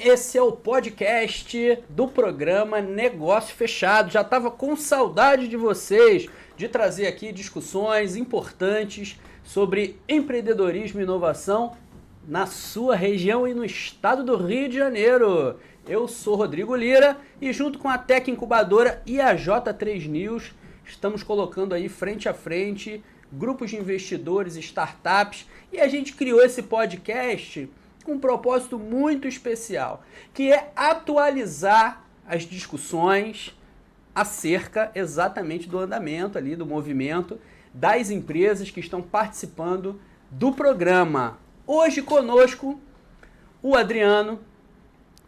Esse é o podcast do programa Negócio Fechado. Já estava com saudade de vocês, de trazer aqui discussões importantes sobre empreendedorismo e inovação na sua região e no estado do Rio de Janeiro. Eu sou Rodrigo Lira e junto com a Tech Incubadora e a J3 News estamos colocando aí frente a frente grupos de investidores, startups, e a gente criou esse podcast com um propósito muito especial, que é atualizar as discussões acerca exatamente do andamento ali, do movimento das empresas que estão participando do programa. Hoje conosco o Adriano.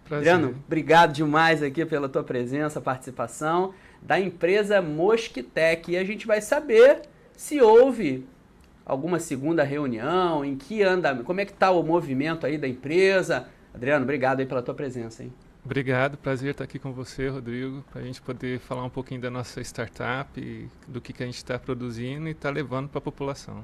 Prazer. Adriano, obrigado demais aqui pela tua presença, participação, da empresa Mosquitec. E a gente vai saber se houve alguma segunda reunião, em que anda, como é que está o movimento aí da empresa. Adriano, obrigado aí pela tua presença, hein? Obrigado, prazer estar aqui com você, Rodrigo, para a gente poder falar um pouquinho da nossa startup, e do que a gente está produzindo e está levando para a população.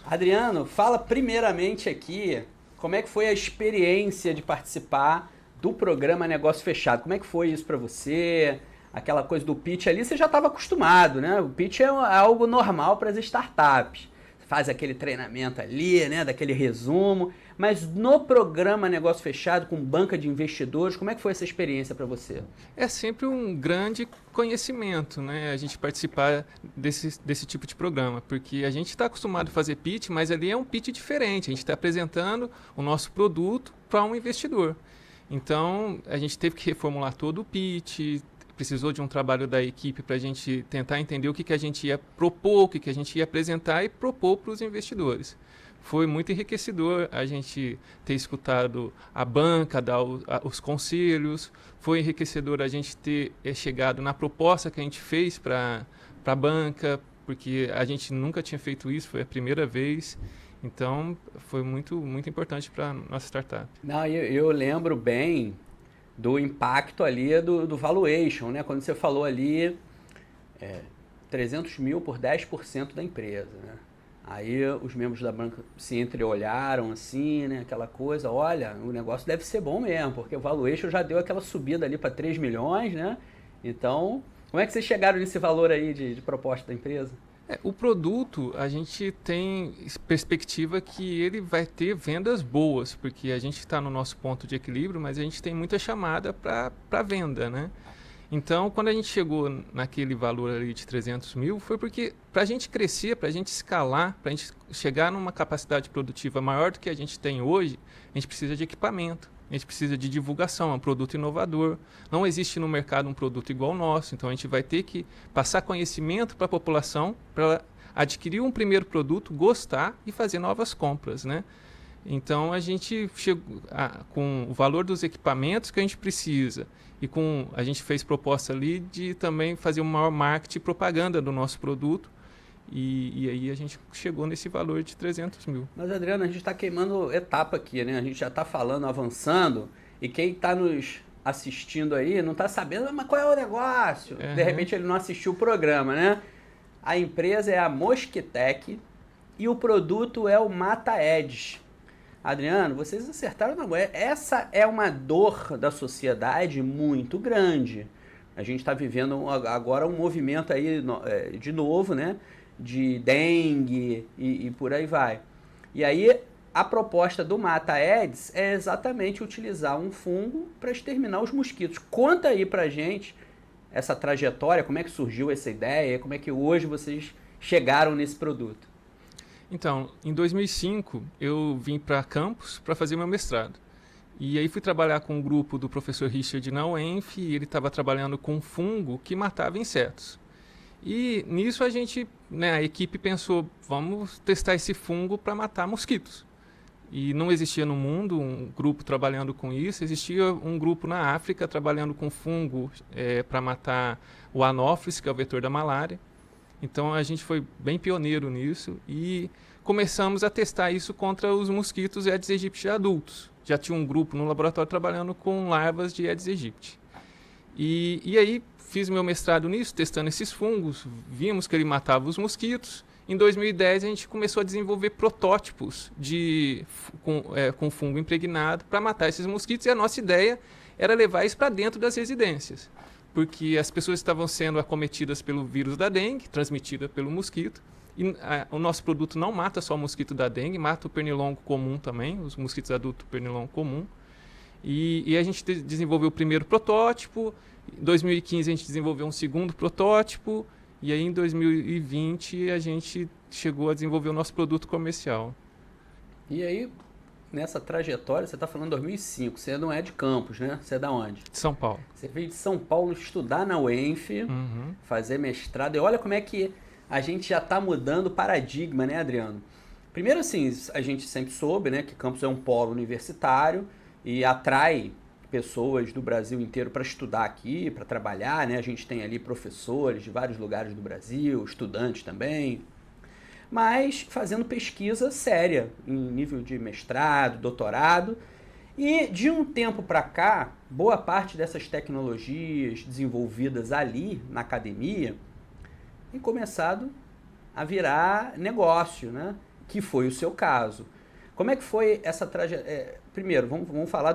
Adriano, fala primeiramente aqui como é que foi a experiência de participar do programa Negócio Fechado. Como é que foi isso para você? Aquela coisa do pitch ali, você já estava acostumado, né? O pitch é algo normal para as startups. Você faz aquele treinamento ali, né? Daquele resumo. Mas no programa Negócio Fechado, com banca de investidores, como é que foi essa experiência para você? É sempre um grande conhecimento, né? A gente participar desse tipo de programa, porque a gente está acostumado a fazer pitch, mas ali é um pitch diferente. A gente está apresentando o nosso produto para um investidor. Então, a gente teve que reformular todo o pitch, precisou de um trabalho da equipe para a gente tentar entender o que a gente ia propor, o que a gente ia apresentar e propor para os investidores. Foi muito enriquecedor a gente ter escutado a banca, dar os conselhos, foi enriquecedor a gente ter chegado na proposta que a gente fez para a banca, porque a gente nunca tinha feito isso, foi a primeira vez. Então, foi muito, muito importante para a nossa startup. Não, eu lembro bem do impacto ali do valuation, né? Quando você falou ali 300 mil por 10% da empresa, né? Aí os membros da banca se entreolharam assim, né? Aquela coisa, olha, o negócio deve ser bom mesmo, porque o valuation já deu aquela subida ali para 3 milhões, né? Então, como é que vocês chegaram nesse valor aí de proposta da empresa? O produto, a gente tem perspectiva que ele vai ter vendas boas, porque a gente está no nosso ponto de equilíbrio, mas a gente tem muita chamada para venda, né? Então, quando a gente chegou naquele valor ali de 300 mil, foi porque para a gente crescer, para a gente escalar, para a gente chegar numa capacidade produtiva maior do que a gente tem hoje, a gente precisa de equipamento. A gente precisa de divulgação, é um produto inovador. Não existe no mercado um produto igual ao nosso, então a gente vai ter que passar conhecimento para a população para adquirir um primeiro produto, gostar e fazer novas compras, né? Então a gente chegou com o valor dos equipamentos que a gente precisa e a gente fez proposta ali de também fazer um maior marketing e propaganda do nosso produto. E aí a gente chegou nesse valor de 300 mil. Mas, Adriano, a gente está queimando etapa aqui, né? A gente já está falando, avançando, e quem está nos assistindo aí não está sabendo, mas qual é o negócio? Uhum. De repente ele não assistiu o programa, né? A empresa é a Mosquitec e o produto é o Mata Edge. Adriano, vocês acertaram na agulha. Essa é uma dor da sociedade muito grande. A gente está vivendo agora um movimento aí, de novo, né? De dengue e por aí vai. E aí a proposta do Mata Aedes é exatamente utilizar um fungo para exterminar os mosquitos. Conta aí pra gente essa trajetória, como é que surgiu essa ideia, como é que hoje vocês chegaram nesse produto. Então, em 2005 eu vim para Campos para fazer meu mestrado. E aí fui trabalhar com um grupo do professor Richard na UENF e ele estava trabalhando com um fungo que matava insetos. E nisso a gente, né, a equipe pensou, vamos testar esse fungo para matar mosquitos. E não existia no mundo um grupo trabalhando com isso, existia um grupo na África trabalhando com fungo para matar o anófeles, que é o vetor da malária. Então a gente foi bem pioneiro nisso e começamos a testar isso contra os mosquitos Aedes aegypti adultos. Já tinha um grupo no laboratório trabalhando com larvas de Aedes aegypti. E aí fiz meu mestrado nisso, testando esses fungos, vimos que ele matava os mosquitos Em 2010, a gente começou a desenvolver protótipos com fungo impregnado para matar esses mosquitos. E a nossa ideia era levar isso para dentro das residências, porque as pessoas estavam sendo acometidas pelo vírus da dengue, transmitida pelo mosquito. E o nosso produto não mata só o mosquito da dengue, mata o pernilongo comum também, os mosquitos adultos pernilongo comum. E a gente desenvolveu o primeiro protótipo. Em 2015 a gente desenvolveu um segundo protótipo. E aí em 2020 a gente chegou a desenvolver o nosso produto comercial. E aí, nessa trajetória, você está falando 2005, você não é de Campos, né? Você é da onde? De São Paulo. Você veio de São Paulo estudar na UENF, fazer mestrado. E olha como é que a gente já está mudando o paradigma, né, Adriano? Primeiro, assim, a gente sempre soube, né, que Campos é um polo universitário e atrai pessoas do Brasil inteiro para estudar aqui, para trabalhar, né? A gente tem ali professores de vários lugares do Brasil, estudantes também, mas fazendo pesquisa séria, em nível de mestrado, doutorado. E de um tempo para cá, boa parte dessas tecnologias desenvolvidas ali na academia tem começado a virar negócio, né? Que foi o seu caso. Como é que foi essa trajetória? Primeiro, vamos falar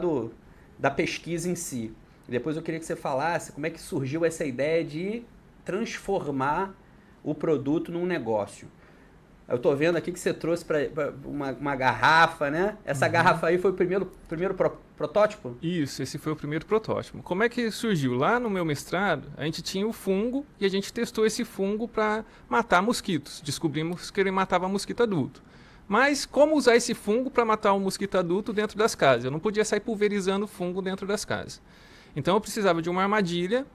da pesquisa em si. Depois eu queria que você falasse como é que surgiu essa ideia de transformar o produto num negócio. Eu estou vendo aqui que você trouxe para uma garrafa, né? Essa garrafa aí foi o primeiro protótipo? Isso, esse foi o primeiro protótipo. Como é que surgiu? Lá no meu mestrado, a gente tinha o fungo e a gente testou esse fungo para matar mosquitos. Descobrimos que ele matava mosquito adulto. Mas como usar esse fungo para matar um mosquito adulto dentro das casas? Eu não podia sair pulverizando fungo dentro das casas. Então eu precisava de uma armadilha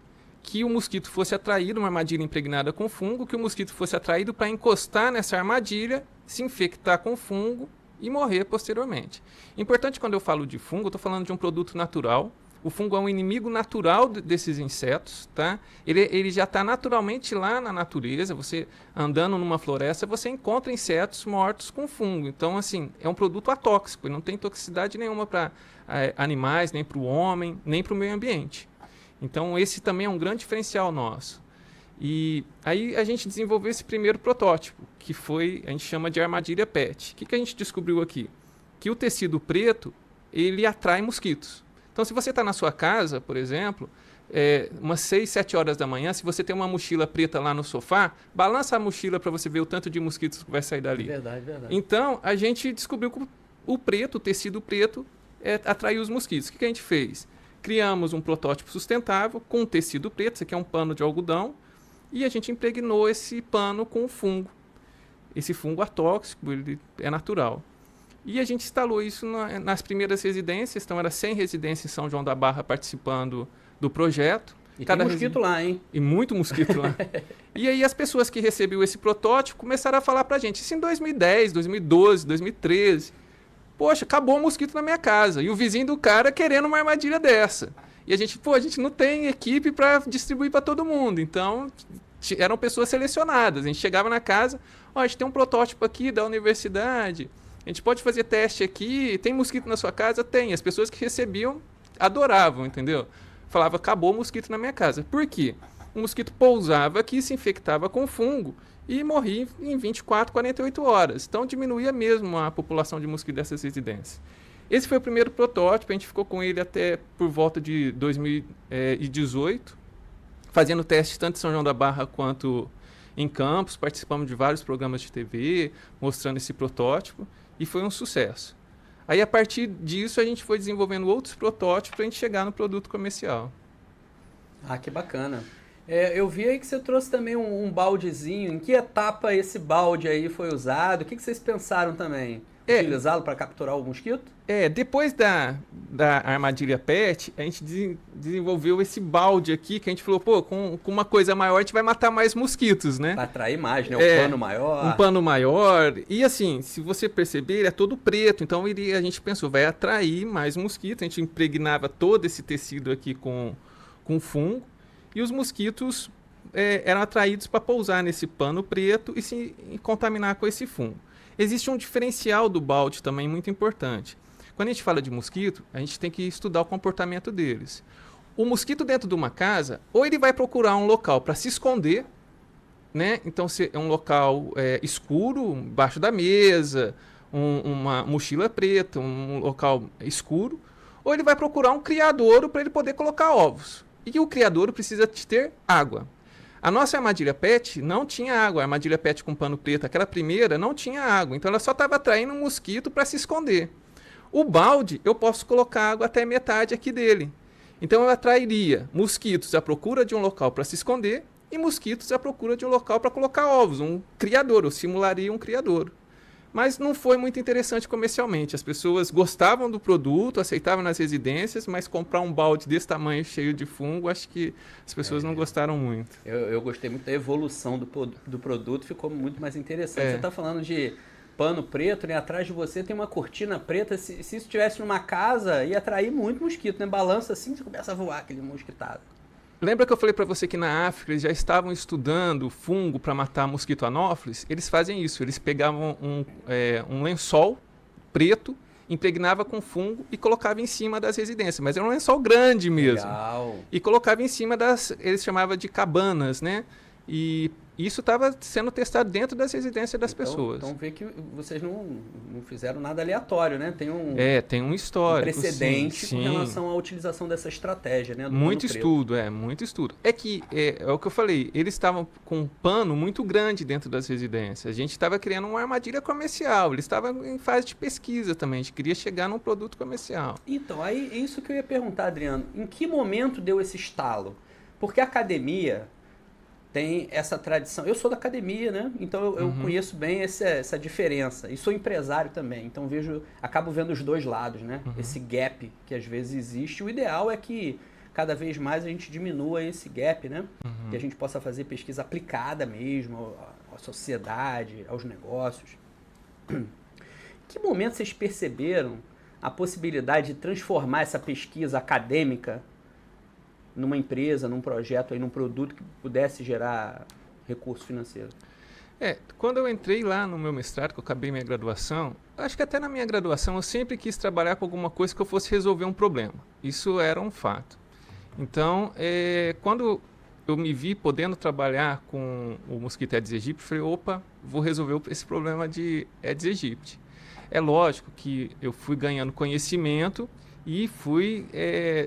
que o mosquito fosse atraído, uma armadilha impregnada com fungo, que o mosquito fosse atraído para encostar nessa armadilha, se infectar com fungo e morrer posteriormente. Importante, quando eu falo de fungo, eu estou falando de um produto natural. O fungo é um inimigo natural desses insetos, tá? Ele já está naturalmente lá na natureza. Você andando numa floresta, você encontra insetos mortos com fungo. Então, assim, é um produto atóxico, ele não tem toxicidade nenhuma para animais, nem para o homem, nem para o meio ambiente. Então, esse também é um grande diferencial nosso. E aí a gente desenvolveu esse primeiro protótipo, que foi, a gente chama de armadilha PET. O que a gente descobriu aqui? Que o tecido preto, ele atrai mosquitos. Então, se você está na sua casa, por exemplo, umas 6, 7 horas da manhã, se você tem uma mochila preta lá no sofá, balança a mochila para você ver o tanto de mosquitos que vai sair dali. Verdade, verdade. Então, a gente descobriu que o tecido preto, atraiu os mosquitos. O que a gente fez? Criamos um protótipo sustentável com tecido preto, isso aqui é um pano de algodão, e a gente impregnou esse pano com o fungo. Esse fungo atóxico, ele é natural. E a gente instalou isso nas primeiras residências, então era 100 residências em São João da Barra participando do projeto. E tem mosquito lá, hein? E muito mosquito lá. E aí as pessoas que recebiam esse protótipo começaram a falar pra gente, isso em 2010, 2012, 2013... Poxa, acabou o mosquito na minha casa. E o vizinho do cara querendo uma armadilha dessa. E a gente não tem equipe para distribuir para todo mundo. Então, eram pessoas selecionadas. A gente chegava na casa, a gente tem um protótipo aqui da universidade. A gente pode fazer teste aqui. Tem mosquito na sua casa? Tem. As pessoas que recebiam adoravam, entendeu? Falava, acabou o mosquito na minha casa. Por quê? O mosquito pousava aqui, se infectava com fungo e morria em 24, 48 horas. Então, diminuía mesmo a população de mosquitos dessas residências. Esse foi o primeiro protótipo, a gente ficou com ele até por volta de 2018, fazendo testes tanto em São João da Barra quanto em Campos, participamos de vários programas de TV, mostrando esse protótipo, e foi um sucesso. Aí, a partir disso, a gente foi desenvolvendo outros protótipos para a gente chegar no produto comercial. Ah, que bacana. Eu vi aí que você trouxe também um baldezinho. Em que etapa esse balde aí foi usado? O que vocês pensaram também? Utilizá-lo para capturar o mosquito? Depois da armadilha PET, a gente desenvolveu esse balde aqui, que a gente falou, com uma coisa maior a gente vai matar mais mosquitos, né? Para atrair mais, né? Um pano maior. Um pano maior. E assim, se você perceber, ele é todo preto, então a gente pensou, vai atrair mais mosquitos. A gente impregnava todo esse tecido aqui com fungo. E os mosquitos eram atraídos para pousar nesse pano preto e se contaminar com esse fungo. Existe um diferencial do balde também muito importante. Quando a gente fala de mosquito, a gente tem que estudar o comportamento deles. O mosquito dentro de uma casa, ou ele vai procurar um local para se esconder, né? Então, é um local escuro, embaixo da mesa, uma mochila preta, um local escuro, ou ele vai procurar um criadouro para ele poder colocar ovos. E o criadouro precisa de ter água. A nossa armadilha PET não tinha água. A armadilha PET com pano preto, aquela primeira, não tinha água. Então ela só estava atraindo um mosquito para se esconder. O balde, eu posso colocar água até metade aqui dele. Então eu atrairia mosquitos à procura de um local para se esconder e mosquitos à procura de um local para colocar ovos. Um criadouro, eu simularia um criadouro. Mas não foi muito interessante comercialmente. As pessoas gostavam do produto, aceitavam nas residências, mas comprar um balde desse tamanho cheio de fungo, acho que as pessoas não gostaram muito. Eu gostei muito da evolução do produto, ficou muito mais interessante. Você está falando de pano preto, né? Atrás de você tem uma cortina preta. Se isso estivesse numa casa, ia atrair muito mosquito, né? Balança assim, você começa a voar aquele mosquitado. Lembra que eu falei para você que na África eles já estavam estudando fungo para matar mosquito anófeles? Eles fazem isso, eles pegavam um lençol preto, impregnava com fungo e colocava em cima das residências, mas era um lençol grande mesmo. Legal. E colocava em cima eles chamavam de cabanas, né? E isso estava sendo testado dentro das residências das pessoas. Então vê que vocês não fizeram nada aleatório, né? Tem um histórico, precedente sim, com relação à utilização dessa estratégia, né? Muito estudo, muito estudo. É que, é o que eu falei, eles estavam com um pano muito grande dentro das residências. A gente estava criando uma armadilha comercial, eles estavam em fase de pesquisa também, a gente queria chegar num produto comercial. Então, aí é isso que eu ia perguntar, Adriano. Em que momento deu esse estalo? Porque a academia tem essa tradição. Eu sou da academia, né? Então eu conheço bem essa diferença. E sou empresário também. Então acabo vendo os dois lados, né? Esse gap que às vezes existe. O ideal é que cada vez mais a gente diminua esse gap, né? Que a gente possa fazer pesquisa aplicada mesmo à sociedade, aos negócios. Em que momento vocês perceberam a possibilidade de transformar essa pesquisa acadêmica numa empresa, num projeto, num produto que pudesse gerar recurso financeiro? Quando eu entrei lá no meu mestrado, que eu acabei minha graduação, acho que até na minha graduação eu sempre quis trabalhar com alguma coisa que eu fosse resolver um problema. Isso era um fato. Então, quando eu me vi podendo trabalhar com o mosquito Aedes aegypti, eu falei, opa, vou resolver esse problema de Aedes aegypti. É lógico que eu fui ganhando conhecimento e fui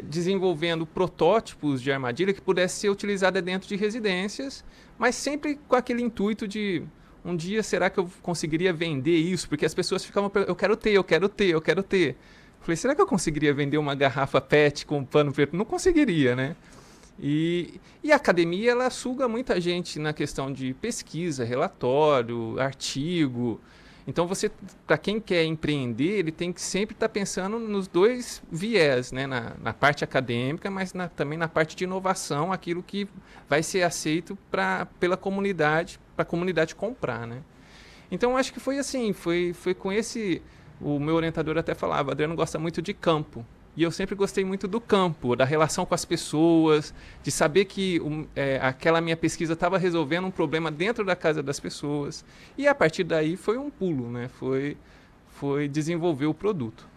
desenvolvendo protótipos de armadilha que pudesse ser utilizada dentro de residências, mas sempre com aquele intuito de, um dia, será que eu conseguiria vender isso? Porque as pessoas ficavam, eu quero ter. Falei, será que eu conseguiria vender uma garrafa PET com pano preto? Não conseguiria, né? E a academia, ela suga muita gente na questão de pesquisa, relatório, artigo. Então, para quem quer empreender, ele tem que sempre estar pensando nos dois viés, né? Na parte acadêmica, mas também na parte de inovação, aquilo que vai ser aceito pela comunidade, para a comunidade comprar, né? Então, acho que foi assim, foi com o meu orientador até falava, Adriano gosta muito de campo. E eu sempre gostei muito do campo, da relação com as pessoas, de saber que aquela minha pesquisa estava resolvendo um problema dentro da casa das pessoas. E a partir daí foi um pulo, né? Foi desenvolver o produto.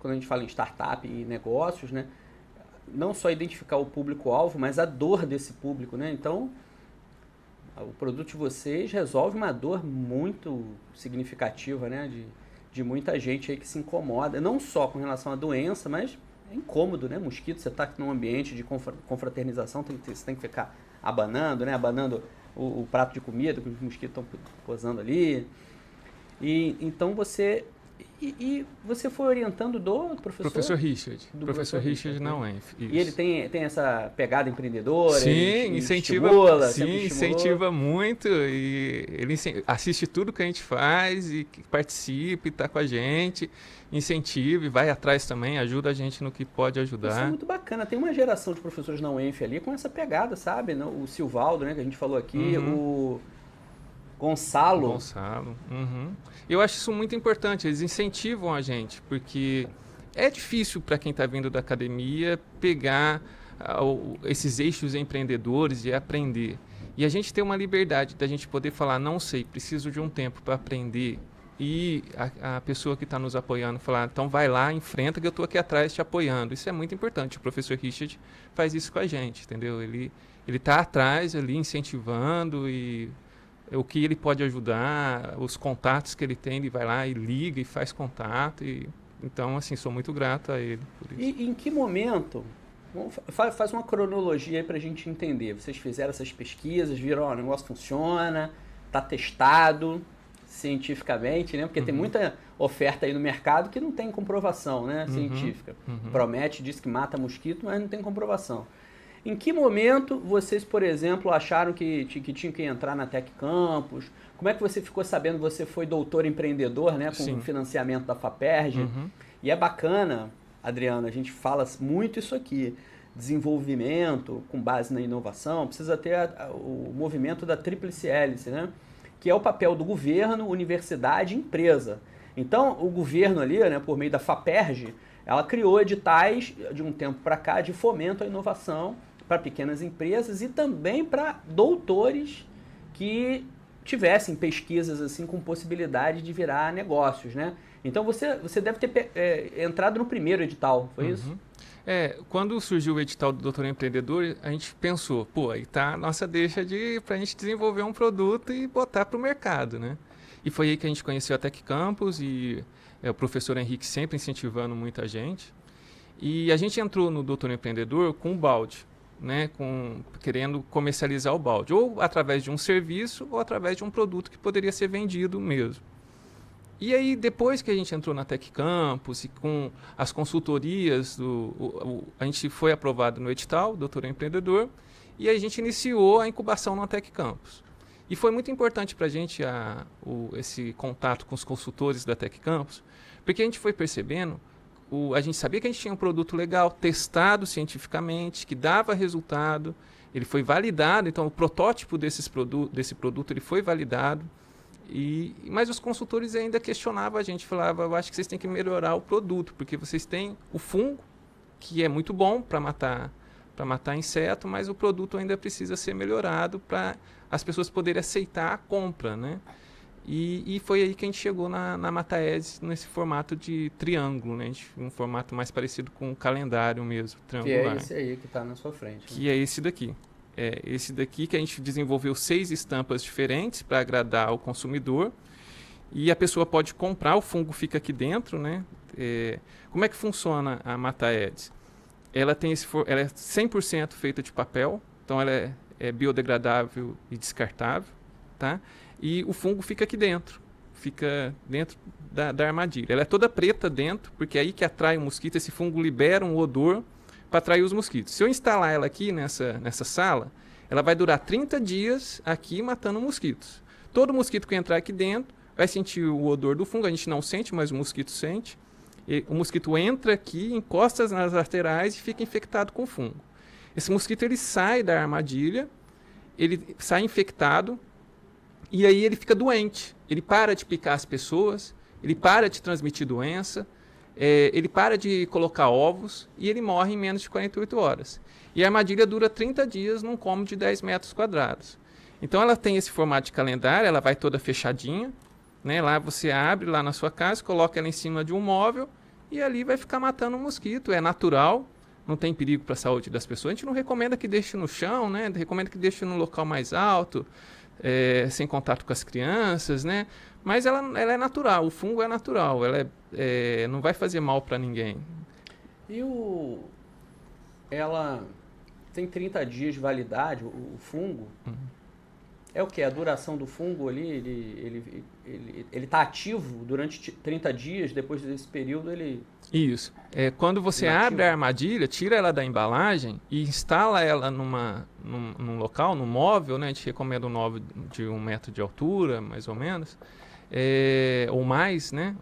Quando a gente fala em startup e negócios, né? Não só identificar o público-alvo, mas a dor desse público, né? Então, o produto de vocês resolve uma dor muito significativa, né? De muita gente aí que se incomoda, não só com relação à doença, mas é incômodo, né? Mosquito, você está num ambiente de confraternização, você tem que ficar abanando, né? Abanando o prato de comida que os mosquitos estão posando ali. E então você foi orientando do professor? Professor Richard. Professor Richard na UENF. E ele tem essa pegada empreendedora? Sim, incentiva muito. E ele assiste tudo que a gente faz e participa e está com a gente, incentiva e vai atrás também, ajuda a gente no que pode ajudar. Isso é muito bacana. Tem uma geração de professores na UENF ali com essa pegada, sabe? O Silvaldo, né, que a gente falou aqui, o Gonçalo. Eu acho isso muito importante, eles incentivam a gente, porque é difícil para quem está vindo da academia pegar esses eixos empreendedores e aprender. E a gente tem uma liberdade da gente poder falar, não sei, preciso de um tempo para aprender e a pessoa que está nos apoiando falar, então vai lá, enfrenta que eu estou aqui atrás te apoiando. Isso é muito importante. O professor Richard faz isso com a gente, entendeu? Ele está atrás ali, incentivando e o que ele pode ajudar, os contatos que ele tem, ele vai lá e liga e faz contato. Então, assim, sou muito grato a ele por isso. E em que momento... Faz uma cronologia aí para a gente entender. Vocês fizeram essas pesquisas, viram, ó, o negócio funciona, está testado cientificamente, né? Porque tem muita oferta aí no mercado que não tem comprovação, né, científica. Promete, diz que mata mosquito, mas não tem comprovação. Em que momento vocês, por exemplo, acharam que tinham que entrar na Tec Campus? Como é que você ficou sabendo? Você foi doutor empreendedor, né, com o financiamento da FAPERJ. E é bacana, Adriano, a gente fala muito isso aqui. Desenvolvimento com base na inovação, precisa ter o movimento da tríplice hélice, né? Que é o papel do governo, universidade e empresa. Então, o governo ali, né, por meio da FAPERJ, ela criou editais de um tempo para cá de fomento à inovação para pequenas empresas e também para doutores que tivessem pesquisas assim com possibilidade de virar negócios, né? Então, você deve ter entrado no primeiro edital, foi isso? Quando surgiu o edital do Doutor Empreendedor, a gente pensou, pô, aí tá a nossa deixa para a gente desenvolver um produto e botar para o mercado, né? E foi aí que a gente conheceu a Tec Campus e o professor Henrique sempre incentivando muita gente. E a gente entrou no Doutor Empreendedor com um balde, né? Querendo comercializar o balde, ou através de um serviço ou através de um produto que poderia ser vendido mesmo. E aí, depois que a gente entrou na Tec Campus e com as consultorias, a gente foi aprovado no edital, Doutor Empreendedor, e a gente iniciou a incubação na Tec Campus. E foi muito importante para a gente esse contato com os consultores da Tec Campus, porque a gente foi percebendo, a gente sabia que a gente tinha um produto legal, testado cientificamente, que dava resultado, ele foi validado, então o protótipo desse produto ele foi validado. Mas os consultores ainda questionavam a gente, falavam, eu acho que vocês têm que melhorar o produto, porque vocês têm o fungo, que é muito bom para matar inseto, mas o produto ainda precisa ser melhorado para as pessoas poderem aceitar a compra, né? E foi aí que a gente chegou na Mataese, nesse formato de triângulo, né? Um formato mais parecido com um calendário mesmo, triangular. Que é esse aí que está na sua frente. Que é esse daqui. Esse daqui que a gente desenvolveu 6 estampas diferentes para agradar o consumidor. E a pessoa pode comprar, o fungo fica aqui dentro, né? Como é que funciona a Mataese? Ela é 100% feita de papel, então ela é biodegradável e descartável, tá? E o fungo fica aqui dentro, fica dentro da armadilha. Ela é toda preta dentro, porque é aí que atrai o mosquito, esse fungo libera um odor para atrair os mosquitos. Se eu instalar ela aqui nessa sala, ela vai durar 30 dias aqui matando mosquitos. Todo mosquito que entrar aqui dentro vai sentir o odor do fungo, a gente não sente, mas o mosquito sente. O mosquito entra aqui, encosta nas laterais e fica infectado com fungo. Esse mosquito ele sai da armadilha, ele sai infectado e aí ele fica doente. Ele para de picar as pessoas, ele para de transmitir doença, ele para de colocar ovos e ele morre em menos de 48 horas. E a armadilha dura 30 dias num cômodo de 10 metros quadrados. Então ela tem esse formato de calendário, ela vai toda fechadinha, né? Lá você abre lá na sua casa, coloca ela em cima de um móvel e ali vai ficar matando um mosquito. É natural, não tem perigo para a saúde das pessoas. A gente não recomenda que deixe no chão, né? Recomenda que deixe num local mais alto, sem contato com as crianças, né? Mas ela é natural, o fungo é natural, ela não vai fazer mal para ninguém. E ela tem 30 dias de validade, o fungo? É o que? A duração do fungo ali, ele está ativo durante 30 dias, depois desse período ele... Isso. Quando você abre a armadilha, tira ela da embalagem e instala ela num local, num móvel, né? A gente recomenda um móvel de 1 metro de altura, mais ou menos, ou mais, né?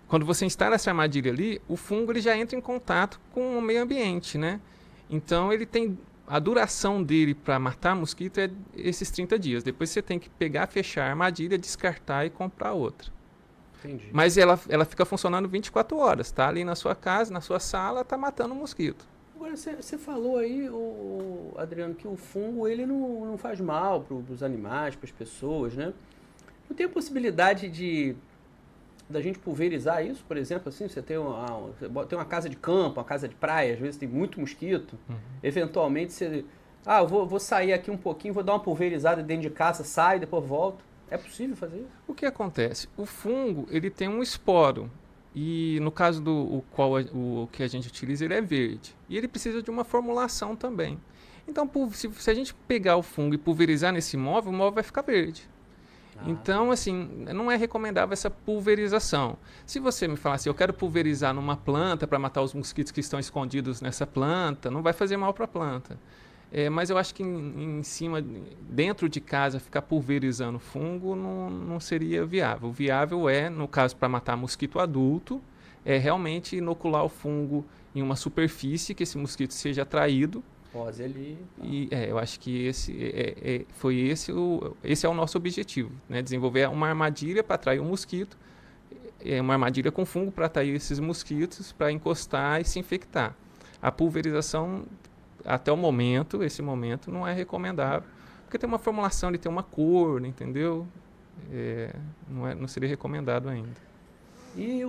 Quando você instala essa armadilha ali, o fungo ele já entra em contato com o meio ambiente, né? Então ele tem... A duração dele para matar mosquito é esses 30 dias. Depois você tem que pegar, fechar a armadilha, descartar e comprar outra. Entendi. Mas ela fica funcionando 24 horas. Tá ali na sua casa, na sua sala, tá matando o mosquito. Agora, você falou aí, Adriano, que o fungo ele não faz mal para os animais, para as pessoas, né? Não tem a possibilidade da gente pulverizar isso, por exemplo, assim, você tem uma casa de campo, uma casa de praia, às vezes tem muito mosquito, eventualmente você... eu vou sair aqui um pouquinho, vou dar uma pulverizada dentro de casa, saio, depois volto. É possível fazer isso? O que acontece? O fungo, ele tem um esporo, e no caso o que a gente utiliza, ele é verde. E ele precisa de uma formulação também. Então, se a gente pegar o fungo e pulverizar nesse móvel, o móvel vai ficar verde. Então, assim, não é recomendável essa pulverização. Se você me falar assim, eu quero pulverizar numa planta para matar os mosquitos que estão escondidos nessa planta, não vai fazer mal para a planta. Mas eu acho que em cima, dentro de casa, ficar pulverizando fungo não seria viável. O viável no caso, para matar mosquito adulto, é realmente inocular o fungo em uma superfície que esse mosquito seja atraído. Pose ali. E eu acho que esse é o nosso objetivo, né? Desenvolver uma armadilha para atrair um mosquito, uma armadilha com fungo para atrair esses mosquitos, para encostar e se infectar. A pulverização, até o momento, esse momento, não é recomendável, porque tem uma formulação, ele tem uma cor, entendeu? Não seria recomendado ainda. E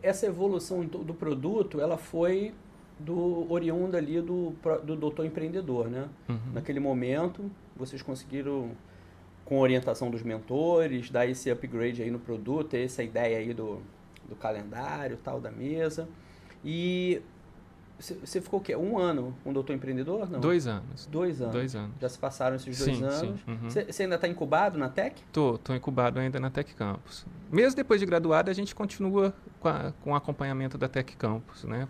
essa evolução do produto, ela foi oriunda ali do doutor empreendedor, né? Naquele momento, vocês conseguiram, com a orientação dos mentores, dar esse upgrade aí no produto, ter essa ideia aí do calendário, tal, da mesa. E você ficou o quê? 1 ano com o doutor empreendedor? Não? 2 anos. 2 anos. 2 anos. Já se passaram esses 2 anos. Sim. Você ainda está incubado na Tec? Tô incubado ainda na Tec Campus. Mesmo depois de graduado, a gente continua com o acompanhamento da Tec Campus, né?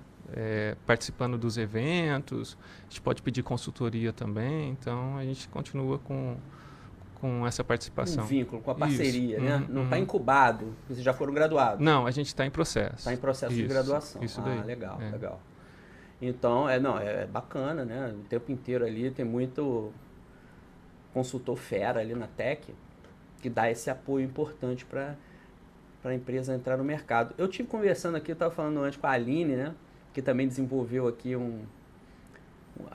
Participando dos eventos, a gente pode pedir consultoria também, então a gente continua com essa participação. Um vínculo, com a parceria, né? Não está incubado, vocês já foram graduados. Não, a gente está em processo. Está em processo de graduação. Isso daí. Legal. Então, é bacana, né? O tempo inteiro ali tem muito consultor fera ali na Tec, que dá esse apoio importante para a empresa entrar no mercado. Eu tive conversando aqui, eu estava falando antes com a Aline, né? Que também desenvolveu aqui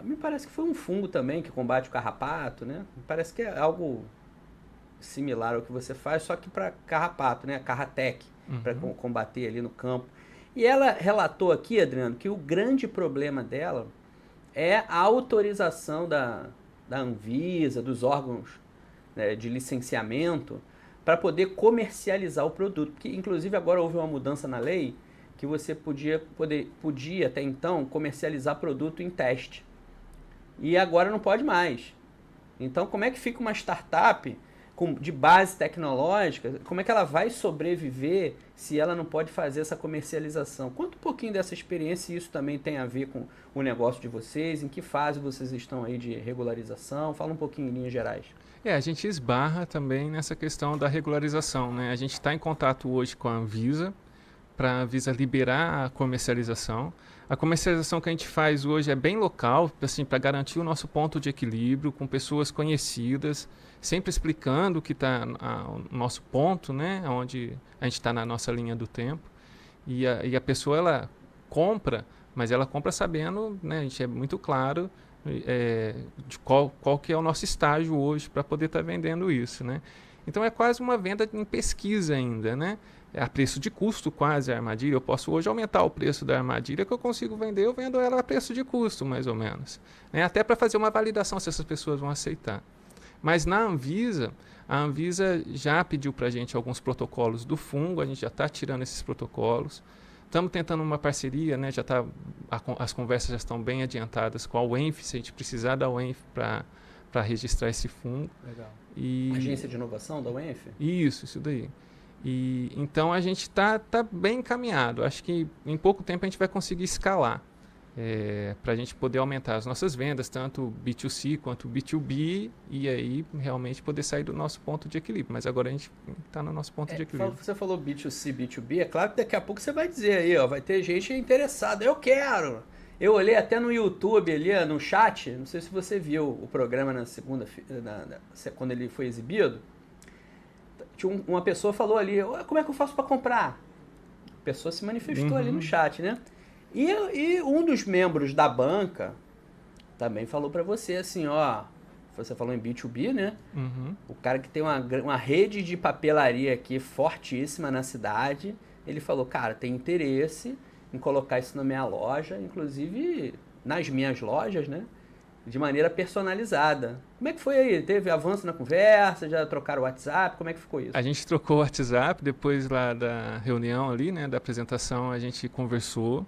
me parece que foi um fungo também que combate o carrapato, né? Me parece que é algo similar ao que você faz, só que para carrapato, né? Carratec, para combater ali no campo. E ela relatou aqui, Adriano, que o grande problema dela é a autorização da Anvisa, dos órgãos, né, de licenciamento, para poder comercializar o produto. Porque, inclusive, agora houve uma mudança na lei que você podia até então comercializar produto em teste. E agora não pode mais. Então, como é que fica uma startup de base tecnológica, como é que ela vai sobreviver se ela não pode fazer essa comercialização? Conta um pouquinho dessa experiência, e isso também tem a ver com o negócio de vocês, em que fase vocês estão aí de regularização, fala um pouquinho em linhas gerais. A gente esbarra também nessa questão da regularização, né? A gente está em contato hoje com a Anvisa, para a Anvisa liberar a comercialização. A comercialização que a gente faz hoje é bem local, assim, para garantir o nosso ponto de equilíbrio, com pessoas conhecidas, sempre explicando o que está o nosso ponto, né, onde a gente está na nossa linha do tempo. E a pessoa, ela compra, mas ela compra sabendo, né, a gente é muito claro de qual que é o nosso estágio hoje para poder estar vendendo isso, né. Então é quase uma venda em pesquisa ainda, né. É a preço de custo quase a armadilha. Eu posso hoje aumentar o preço da armadilha que eu consigo vender, eu vendo ela a preço de custo, mais ou menos. Né? Até para fazer uma validação se essas pessoas vão aceitar. Mas na Anvisa, a Anvisa já pediu para a gente alguns protocolos do fungo, a gente já está tirando esses protocolos. Estamos tentando uma parceria, né? As conversas já estão bem adiantadas com a UENF, se a gente precisar da UENF para registrar esse fungo. Legal. Agência de Inovação da UENF? Isso daí. Então a gente está bem encaminhado. Acho que em pouco tempo a gente vai conseguir escalar para a gente poder aumentar as nossas vendas, tanto B2C quanto B2B, e aí realmente poder sair do nosso ponto de equilíbrio. Mas agora a gente está no nosso ponto de equilíbrio. Você falou B2C, B2B, é claro que daqui a pouco você vai dizer aí, ó, vai ter gente interessada, eu quero! Eu olhei até no YouTube ali, no chat, não sei se você viu o programa na segunda-feira, quando ele foi exibido. Uma pessoa falou ali, como é que eu faço para comprar? A pessoa se manifestou ali no chat, né? E um dos membros da banca também falou para você assim, ó, você falou em B2B, né? Uhum. O cara que tem uma rede de papelaria aqui fortíssima na cidade, ele falou, cara, tem interesse em colocar isso na minha loja, inclusive nas minhas lojas, né? De maneira personalizada. Como é que foi aí? Teve avanço na conversa? Já trocaram o WhatsApp? Como é que ficou isso? A gente trocou o WhatsApp, depois lá da reunião ali, né, da apresentação, a gente conversou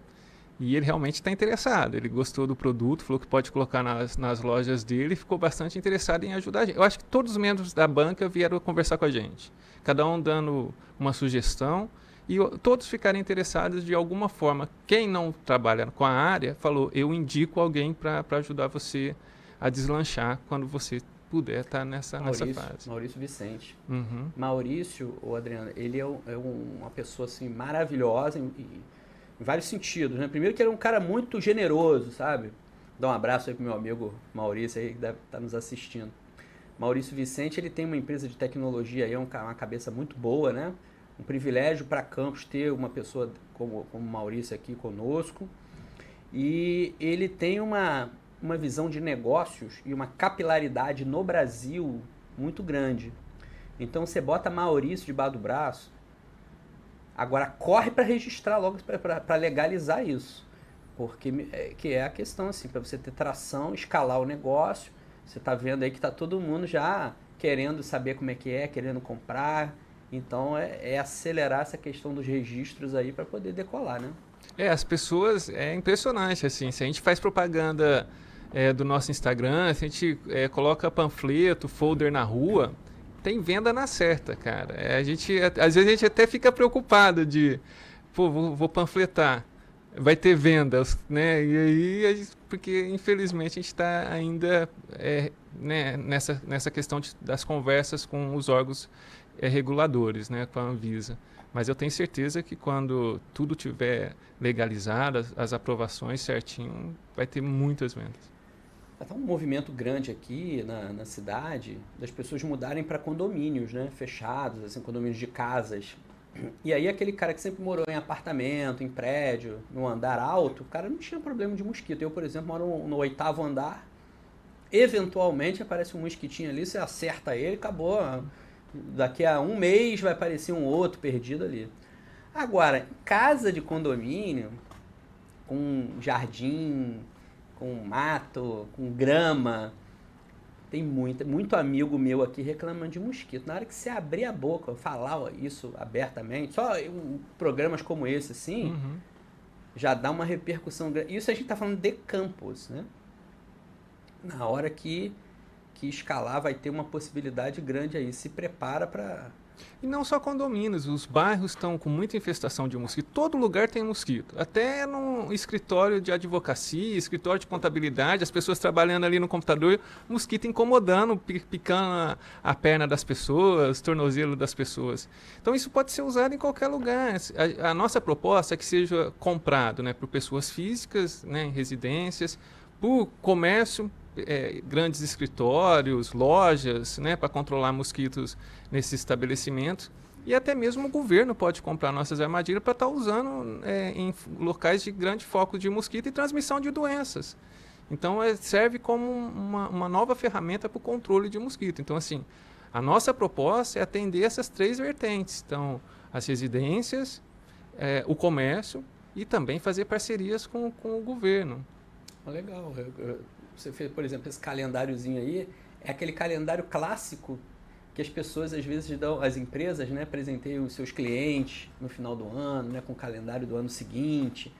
e ele realmente está interessado. Ele gostou do produto, falou que pode colocar nas lojas dele e ficou bastante interessado em ajudar a gente. Eu acho que todos os membros da banca vieram conversar com a gente, cada um dando uma sugestão e todos ficaram interessados de alguma forma. Quem não trabalha com a área falou, eu indico alguém para ajudar você a deslanchar quando você puder estar nessa fase. Maurício Vicente. Uhum. Maurício, o Adriano, ele é uma pessoa assim, maravilhosa em vários sentidos, né? Primeiro que ele é um cara muito generoso, sabe? Dá um abraço aí pro meu amigo Maurício aí, que deve estar nos assistindo. Maurício Vicente, ele tem uma empresa de tecnologia aí, uma cabeça muito boa, né? Um privilégio para Campos ter uma pessoa como Maurício aqui conosco. E ele tem uma visão de negócios e uma capilaridade no Brasil muito grande. Então você bota Maurício debaixo do braço, agora corre para registrar logo, para legalizar isso. Porque que é a questão assim, para você ter tração, escalar o negócio. Você está vendo aí que está todo mundo já querendo saber como é que é, querendo comprar. Então é acelerar essa questão dos registros aí para poder decolar, né? As pessoas, é impressionante, assim, se a gente faz propaganda do nosso Instagram, se a gente coloca panfleto, folder na rua, tem venda na certa, cara. Às vezes a gente até fica preocupado de, pô, vou panfletar, vai ter vendas, né? E aí, porque infelizmente a gente está ainda né, nessa questão das conversas com os órgãos reguladores, né, com a Anvisa. Mas eu tenho certeza que quando tudo tiver legalizado, as aprovações certinho, vai ter muitas vendas. Está um movimento grande aqui na cidade das pessoas mudarem para condomínios, né, fechados, assim, condomínios de casas. E aí aquele cara que sempre morou em apartamento, em prédio, no andar alto, o cara não tinha problema de mosquito. Eu, por exemplo, moro no 8º andar, eventualmente aparece um mosquitinho ali, você acerta ele, acabou. Daqui a um mês vai aparecer um outro perdido ali. Agora, casa de condomínio, com jardim, com mato, com grama, tem muito amigo meu aqui reclamando de mosquito. Na hora que você abrir a boca, falar isso abertamente, só programas como esse, assim, já dá uma repercussão grande. Isso a gente está falando de campus, né? Na hora que escalar, vai ter uma possibilidade grande aí. Se prepara para... E não só condomínios, os bairros estão com muita infestação de mosquito. Todo lugar tem mosquito. Até no escritório de advocacia, escritório de contabilidade, as pessoas trabalhando ali no computador, mosquito incomodando, picando a perna das pessoas, tornozelo das pessoas. Então isso pode ser usado em qualquer lugar. A nossa proposta é que seja comprado, né, por pessoas físicas, né, em residências, por comércio, grandes escritórios, lojas, né, para controlar mosquitos nesses estabelecimentos. E até mesmo o governo pode comprar nossas armadilhas para estar usando em locais de grande foco de mosquito e transmissão de doenças. Então, serve como uma nova ferramenta para o controle de mosquito. Então, assim, a nossa proposta é atender essas 3 vertentes. Então, as residências, o comércio e também fazer parcerias com o governo. Legal. Você fez, por exemplo, esse calendáriozinho aí, é aquele calendário clássico que as pessoas às vezes dão, as empresas, né, presenteiam os seus clientes no final do ano, né, com o calendário do ano seguinte.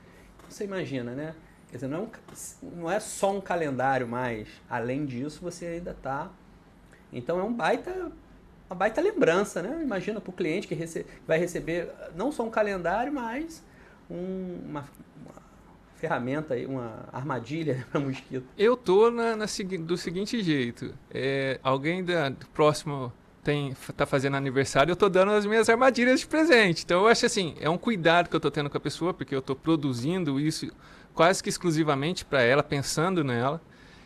Você imagina, né? Quer dizer, não é só um calendário mais, além disso você ainda está... Então é uma baita lembrança, né? Imagina para o cliente que vai receber não só um calendário, mas uma ferramenta, uma armadilha para mosquito. Eu tô do seguinte jeito, alguém do próximo tá fazendo aniversário, eu tô dando as minhas armadilhas de presente. Então eu acho assim, é um cuidado que eu tô tendo com a pessoa, porque eu tô produzindo isso quase que exclusivamente para ela, pensando nela.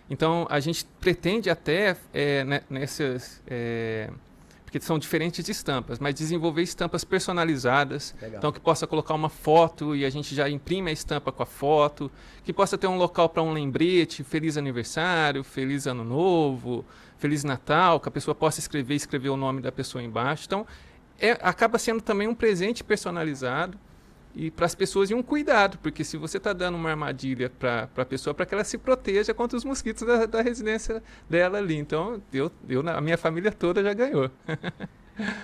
Então a gente pretende até nessas porque são diferentes estampas, mas desenvolver estampas personalizadas, Legal. então que possa colocar uma foto e a gente já imprime a estampa com a foto, que possa ter um local para um lembrete, feliz aniversário, feliz ano novo, feliz Natal, que a pessoa possa escrever o nome da pessoa embaixo. Então, acaba sendo também um presente personalizado e para as pessoas e um cuidado, porque se você está dando uma armadilha para a pessoa, para que ela se proteja contra os mosquitos da residência dela ali. Então, a minha família toda já ganhou.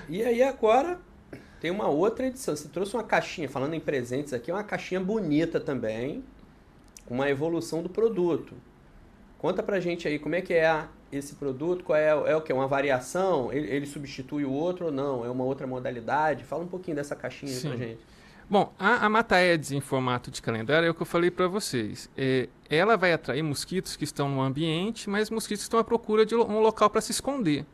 E aí agora tem uma outra edição. Você trouxe uma caixinha, falando em presentes aqui, uma caixinha bonita também, com uma evolução do produto. Conta pra gente aí como é que é esse produto, qual é o que? Uma variação? Ele substitui o outro ou não? É uma outra modalidade? Fala um pouquinho dessa caixinha aí pra gente. Bom, a Mata Aedes em formato de calendário é o que eu falei para vocês. Ela vai atrair mosquitos que estão no ambiente, mas mosquitos que estão à procura de um local para se esconder.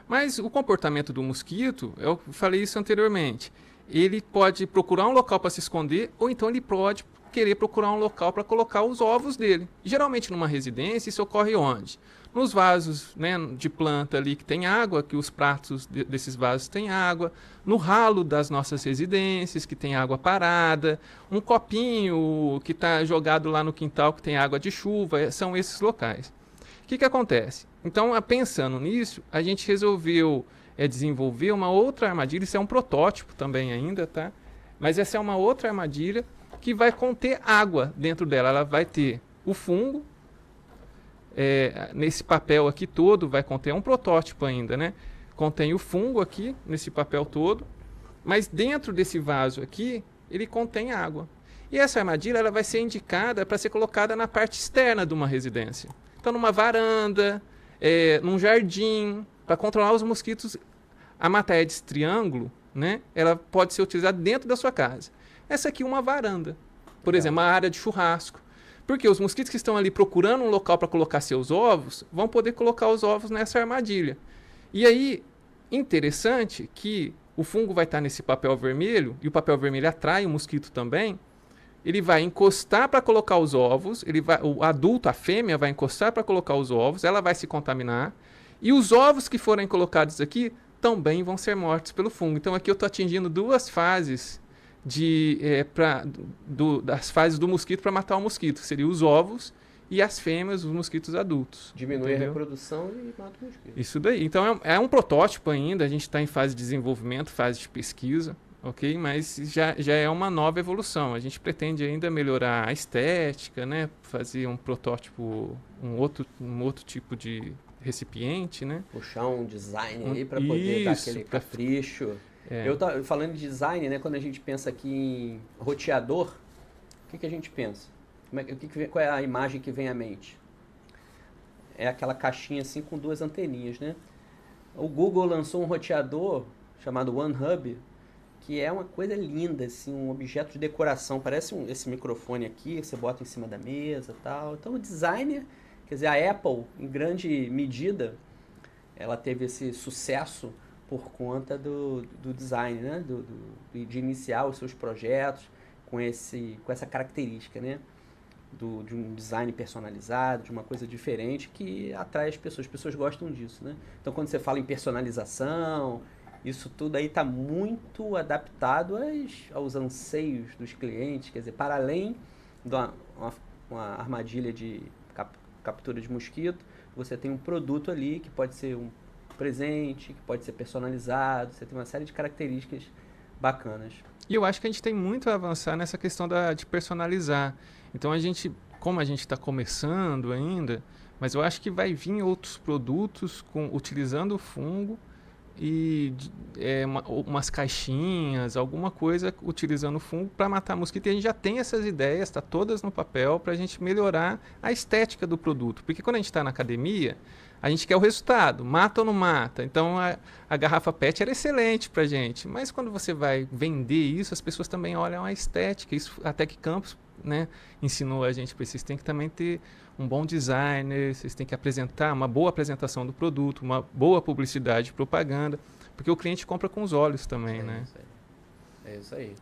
Mas o comportamento do mosquito, eu falei isso anteriormente, ele pode procurar um local para se esconder ou então ele pode querer procurar um local para colocar os ovos dele. Geralmente numa residência isso ocorre onde? Nos vasos, né, de planta ali que tem água, que os pratos desses vasos têm água, no ralo das nossas residências, que tem água parada, um copinho que está jogado lá no quintal, que tem água de chuva, são esses locais. O que acontece? Então, pensando nisso, a gente resolveu desenvolver uma outra armadilha, isso é um protótipo também ainda, tá? Mas essa é uma outra armadilha que vai conter água dentro dela, ela vai ter o fungo, nesse papel aqui todo vai conter um protótipo ainda, né? Contém o fungo aqui nesse papel todo, mas dentro desse vaso aqui ele contém água. E essa armadilha ela vai ser indicada para ser colocada na parte externa de uma residência. Então numa varanda, num jardim, para controlar os mosquitos. A Mata Aedes triângulo, né? Ela pode ser utilizada dentro da sua casa. Essa aqui é uma varanda, por exemplo, uma área de churrasco. Porque os mosquitos que estão ali procurando um local para colocar seus ovos, vão poder colocar os ovos nessa armadilha. E aí, interessante que o fungo vai estar nesse papel vermelho, e o papel vermelho atrai o mosquito também, ele vai encostar para colocar os ovos, o adulto, a fêmea, vai encostar para colocar os ovos, ela vai se contaminar, e os ovos que forem colocados aqui também vão ser mortos pelo fungo. Então aqui eu estou atingindo duas fases das fases do mosquito para matar o mosquito, que seriam os ovos e as fêmeas, os mosquitos adultos. Diminui entendeu? A reprodução e mata o mosquito. Isso daí. Então é um protótipo ainda, a gente está em fase de desenvolvimento, fase de pesquisa, ok? Mas já é uma nova evolução. A gente pretende ainda melhorar a estética, né? Fazer um protótipo, um outro tipo de recipiente, né? Puxar um design aí para poder dar aquele capricho. Eu tô falando de design, né? Quando a gente pensa aqui em roteador, o que a gente pensa? Qual é a imagem que vem à mente? É aquela caixinha assim com duas anteninhas, né? O Google lançou um roteador chamado OneHub, que é uma coisa linda, assim, um objeto de decoração. Parece esse microfone aqui, que você bota em cima da mesa e tal. Então o design, quer dizer, a Apple, em grande medida, ela teve esse sucesso por conta do design, né? De iniciar os seus projetos com essa característica, né? De um design personalizado, de uma coisa diferente que atrai as pessoas. As pessoas gostam disso, né? Então, quando você fala em personalização, isso tudo aí está muito adaptado aos anseios dos clientes. Quer dizer, para além de uma armadilha de captura de mosquito, você tem um produto ali que pode ser um presente, que pode ser personalizado, você tem uma série de características bacanas. E eu acho que a gente tem muito a avançar nessa questão de personalizar. Então como a gente está começando ainda, mas eu acho que vai vir outros produtos utilizando o fungo e umas caixinhas, alguma coisa utilizando o fungo para matar mosquito. E a gente já tem essas ideias, está todas no papel, para a gente melhorar a estética do produto. Porque quando a gente está na academia, a gente quer o resultado, mata ou não mata. Então a garrafa PET era excelente para a gente, mas quando você vai vender isso, as pessoas também olham a estética. Isso até que Campos, né, ensinou a gente, vocês têm que também ter um bom designer, vocês têm que apresentar uma boa apresentação do produto, uma boa publicidade e propaganda, porque o cliente compra com os olhos também, né? É isso aí.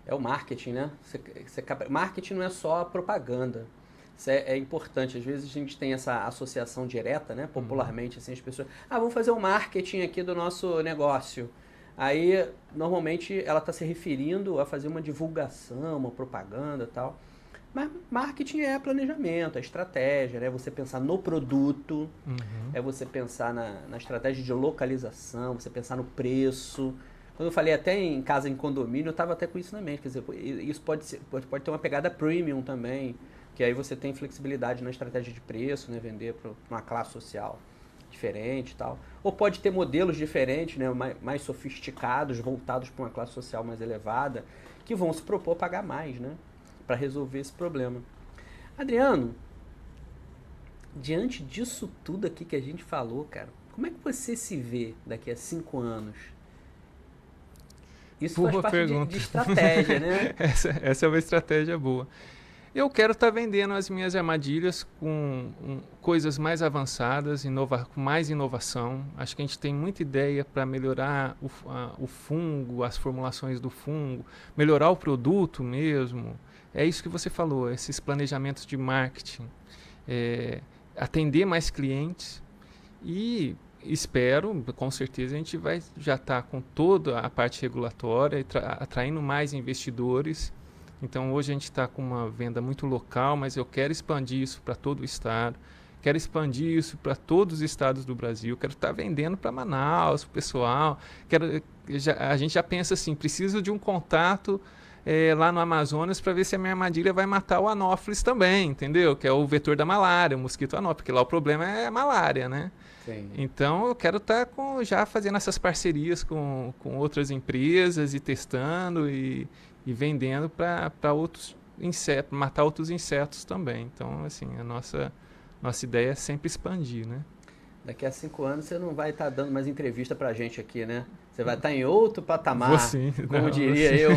É o marketing, né? Marketing não é só a propaganda. Isso é importante. Às vezes a gente tem essa associação direta, né? Popularmente, assim, as pessoas... vamos fazer um marketing aqui do nosso negócio. Aí, normalmente, ela está se referindo a fazer uma divulgação, uma propaganda e tal. Mas marketing é planejamento, é estratégia, né? Você pensar no produto, é você pensar na estratégia de localização, você pensar no preço. Quando eu falei até em casa em condomínio, eu estava até com isso na mente. Quer dizer, isso pode ter uma pegada premium também, que aí você tem flexibilidade na estratégia de preço, né? Vender para uma classe social diferente e tal. Ou pode ter modelos diferentes, né? Mais sofisticados, voltados para uma classe social mais elevada, que vão se propor a pagar mais, né? Para resolver esse problema. Adriano, diante disso tudo aqui que a gente falou, cara, como é que você se vê daqui a 5 anos? Isso Boa faz parte pergunta. de estratégia, né? Essa é uma estratégia boa. Eu quero estar vendendo as minhas armadilhas com coisas mais avançadas, com mais inovação. Acho que a gente tem muita ideia para melhorar o fungo, as formulações do fungo, melhorar o produto mesmo. É isso que você falou, esses planejamentos de marketing, atender mais clientes e espero, com certeza, a gente vai já estar com toda a parte regulatória, atraindo mais investidores. Então, hoje a gente está com uma venda muito local, mas eu quero expandir isso para todo o estado, quero expandir isso para todos os estados do Brasil, quero estar vendendo para Manaus, para o pessoal. A gente já pensa assim, preciso de um contato lá no Amazonas para ver se a minha armadilha vai matar o anófeles também, entendeu? Que é o vetor da malária, o mosquito anófeles, porque lá o problema é a malária, né? Sim. Então, eu quero estar já fazendo essas parcerias com outras empresas e testando e vendendo para outros insetos, matar outros insetos também. Então, assim, a nossa ideia é sempre expandir, né? Daqui a 5 anos você não vai estar dando mais entrevista pra gente aqui, né? Você vai estar em outro patamar. Vou sim. Como Não, diria eu,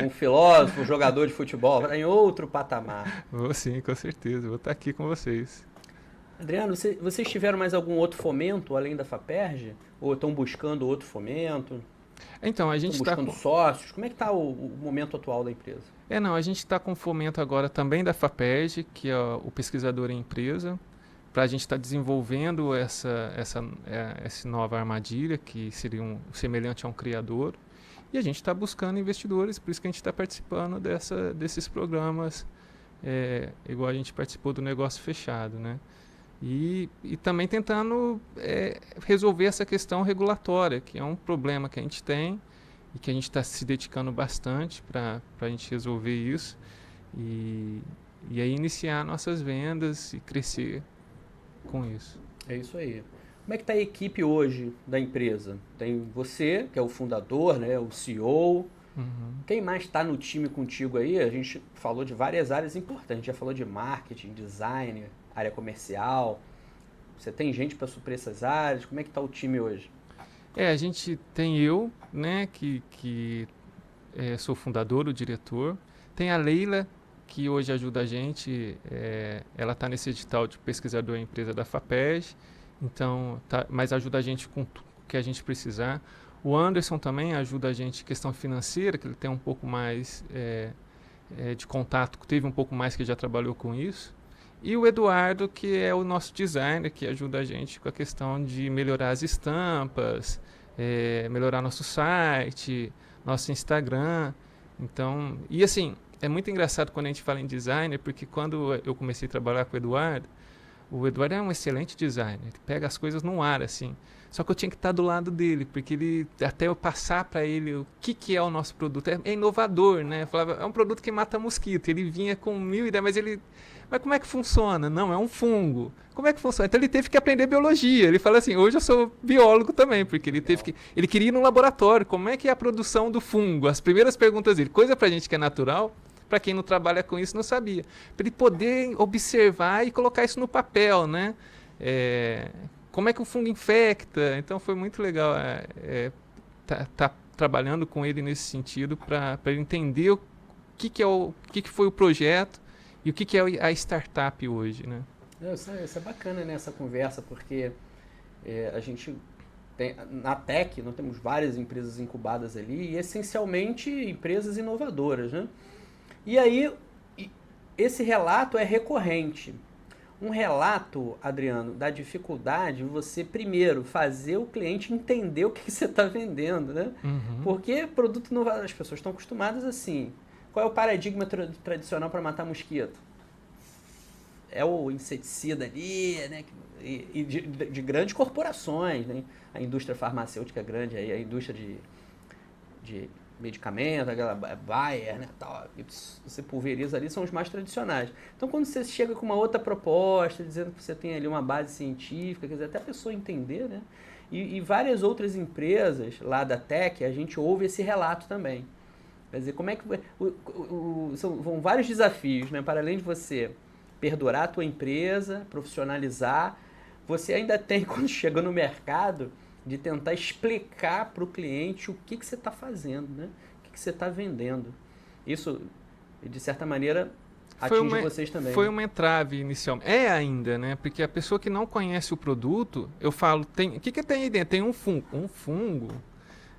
um filósofo, um jogador de futebol, vai estar em outro patamar. Vou sim, com certeza. Vou estar aqui com vocês. Adriano, vocês tiveram mais algum outro fomento além da FAPERJ? Ou estão buscando outro fomento? Então, a gente está buscando sócios? Como é que está o momento atual da empresa? Não, a gente está com fomento agora também da FAPERJ, que é o pesquisador em empresa, para a gente estar desenvolvendo essa nova armadilha, que seria semelhante a um criador. E a gente está buscando investidores, por isso que a gente está participando desses programas, igual a gente participou do Negócio Fechado, né? E também tentando resolver essa questão regulatória, que é um problema que a gente tem e que a gente está se dedicando bastante para a gente resolver isso e aí iniciar nossas vendas e crescer com isso. É isso aí. Como é que está a equipe hoje da empresa? Tem você, que é o fundador, né, o CEO. Quem mais está no time contigo aí? A gente falou de várias áreas importantes. A gente já falou de marketing, design, área comercial. Você tem gente para suprir essas áreas? Como é que está o time hoje? A gente tem eu, né, que sou fundador, o diretor. Tem a Leila, que hoje ajuda a gente. Ela está nesse edital de pesquisador em empresa da FAPERJ, então, mas ajuda a gente com tudo que a gente precisar. O Anderson também ajuda a gente em questão financeira, que ele tem um pouco mais de contato, teve um pouco mais, que já trabalhou com isso. E o Eduardo, que é o nosso designer, que ajuda a gente com a questão de melhorar as estampas, melhorar nosso site, nosso Instagram. Então, e assim, é muito engraçado quando a gente fala em designer, porque quando eu comecei a trabalhar com o Eduardo é um excelente designer, ele pega as coisas no ar, assim. Só que eu tinha que estar do lado dele, porque até eu passar para ele o que é o nosso produto, é inovador, né? Eu falava, é um produto que mata mosquito. Ele vinha com 1000 ideias, mas como é que funciona? Não, é um fungo. Como é que funciona? Então ele teve que aprender biologia. Ele fala assim, hoje eu sou biólogo também, porque ele queria ir no laboratório. Como é que é a produção do fungo? As primeiras perguntas dele, coisa pra gente que é natural, para quem não trabalha com isso não sabia. Para ele poder observar e colocar isso no papel, né? Como é que o fungo infecta? Então foi muito legal tá trabalhando com ele nesse sentido para ele entender o que foi o projeto e o que é a startup hoje, né? Isso é bacana, né, essa conversa, porque a gente tem, na Tec, nós temos várias empresas incubadas ali e essencialmente empresas inovadoras, né? E aí esse relato é recorrente. Um relato, Adriano, da dificuldade, você primeiro fazer o cliente entender o que você está vendendo, né? Uhum. Porque produto não vai, as pessoas estão acostumadas assim. Qual é o paradigma tradicional para matar mosquito? É o inseticida ali, né? E de grandes corporações, né? A indústria farmacêutica grande, aí, a indústria de medicamento, aquela Bayer, né, tal, você pulveriza ali, são os mais tradicionais. Então, quando você chega com uma outra proposta, dizendo que você tem ali uma base científica, quer dizer, até a pessoa entender, né? E várias outras empresas lá da Tech, a gente ouve esse relato também. Quer dizer, como é que... vão vários desafios, né? Para além de você perdurar a tua empresa, profissionalizar, você ainda tem, quando chega no mercado, de tentar explicar para o cliente o que você está fazendo, né? O que você está vendendo. Isso, de certa maneira, atinge vocês também. Foi uma entrave inicial. É ainda, né? Porque a pessoa que não conhece o produto, eu falo, o que tem aí dentro? Tem um fungo. Um fungo?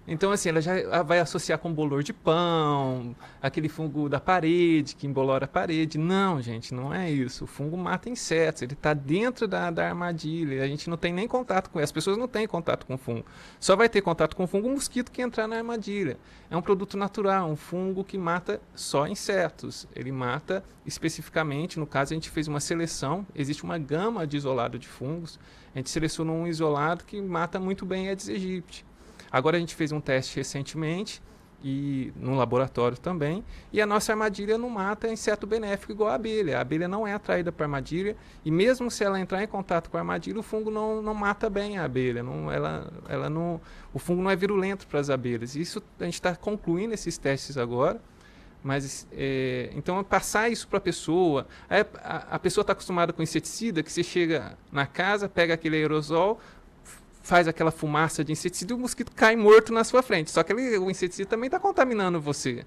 Então, assim, ela já vai associar com bolor de pão, aquele fungo da parede, que embolora a parede. Não, gente, não é isso. O fungo mata insetos, ele está dentro da armadilha. A gente não tem nem contato com ele. As pessoas não têm contato com o fungo. Só vai ter contato com o fungo o mosquito que entrar na armadilha. É um produto natural, um fungo que mata só insetos. Ele mata especificamente, no caso, a gente fez uma seleção. Existe uma gama de isolado de fungos. A gente selecionou um isolado que mata muito bem Aedes aegypti. Agora a gente fez um teste recentemente, e no laboratório também, e a nossa armadilha não mata inseto benéfico igual a abelha. A abelha não é atraída para a armadilha, e mesmo se ela entrar em contato com a armadilha, o fungo não mata bem a abelha. O fungo não é virulento para as abelhas. Isso a gente está concluindo esses testes agora, mas então passar isso para a pessoa. A pessoa está acostumada com inseticida, que você chega na casa, pega aquele aerosol, faz aquela fumaça de inseticida e o mosquito cai morto na sua frente. Só que o inseticida também está contaminando você,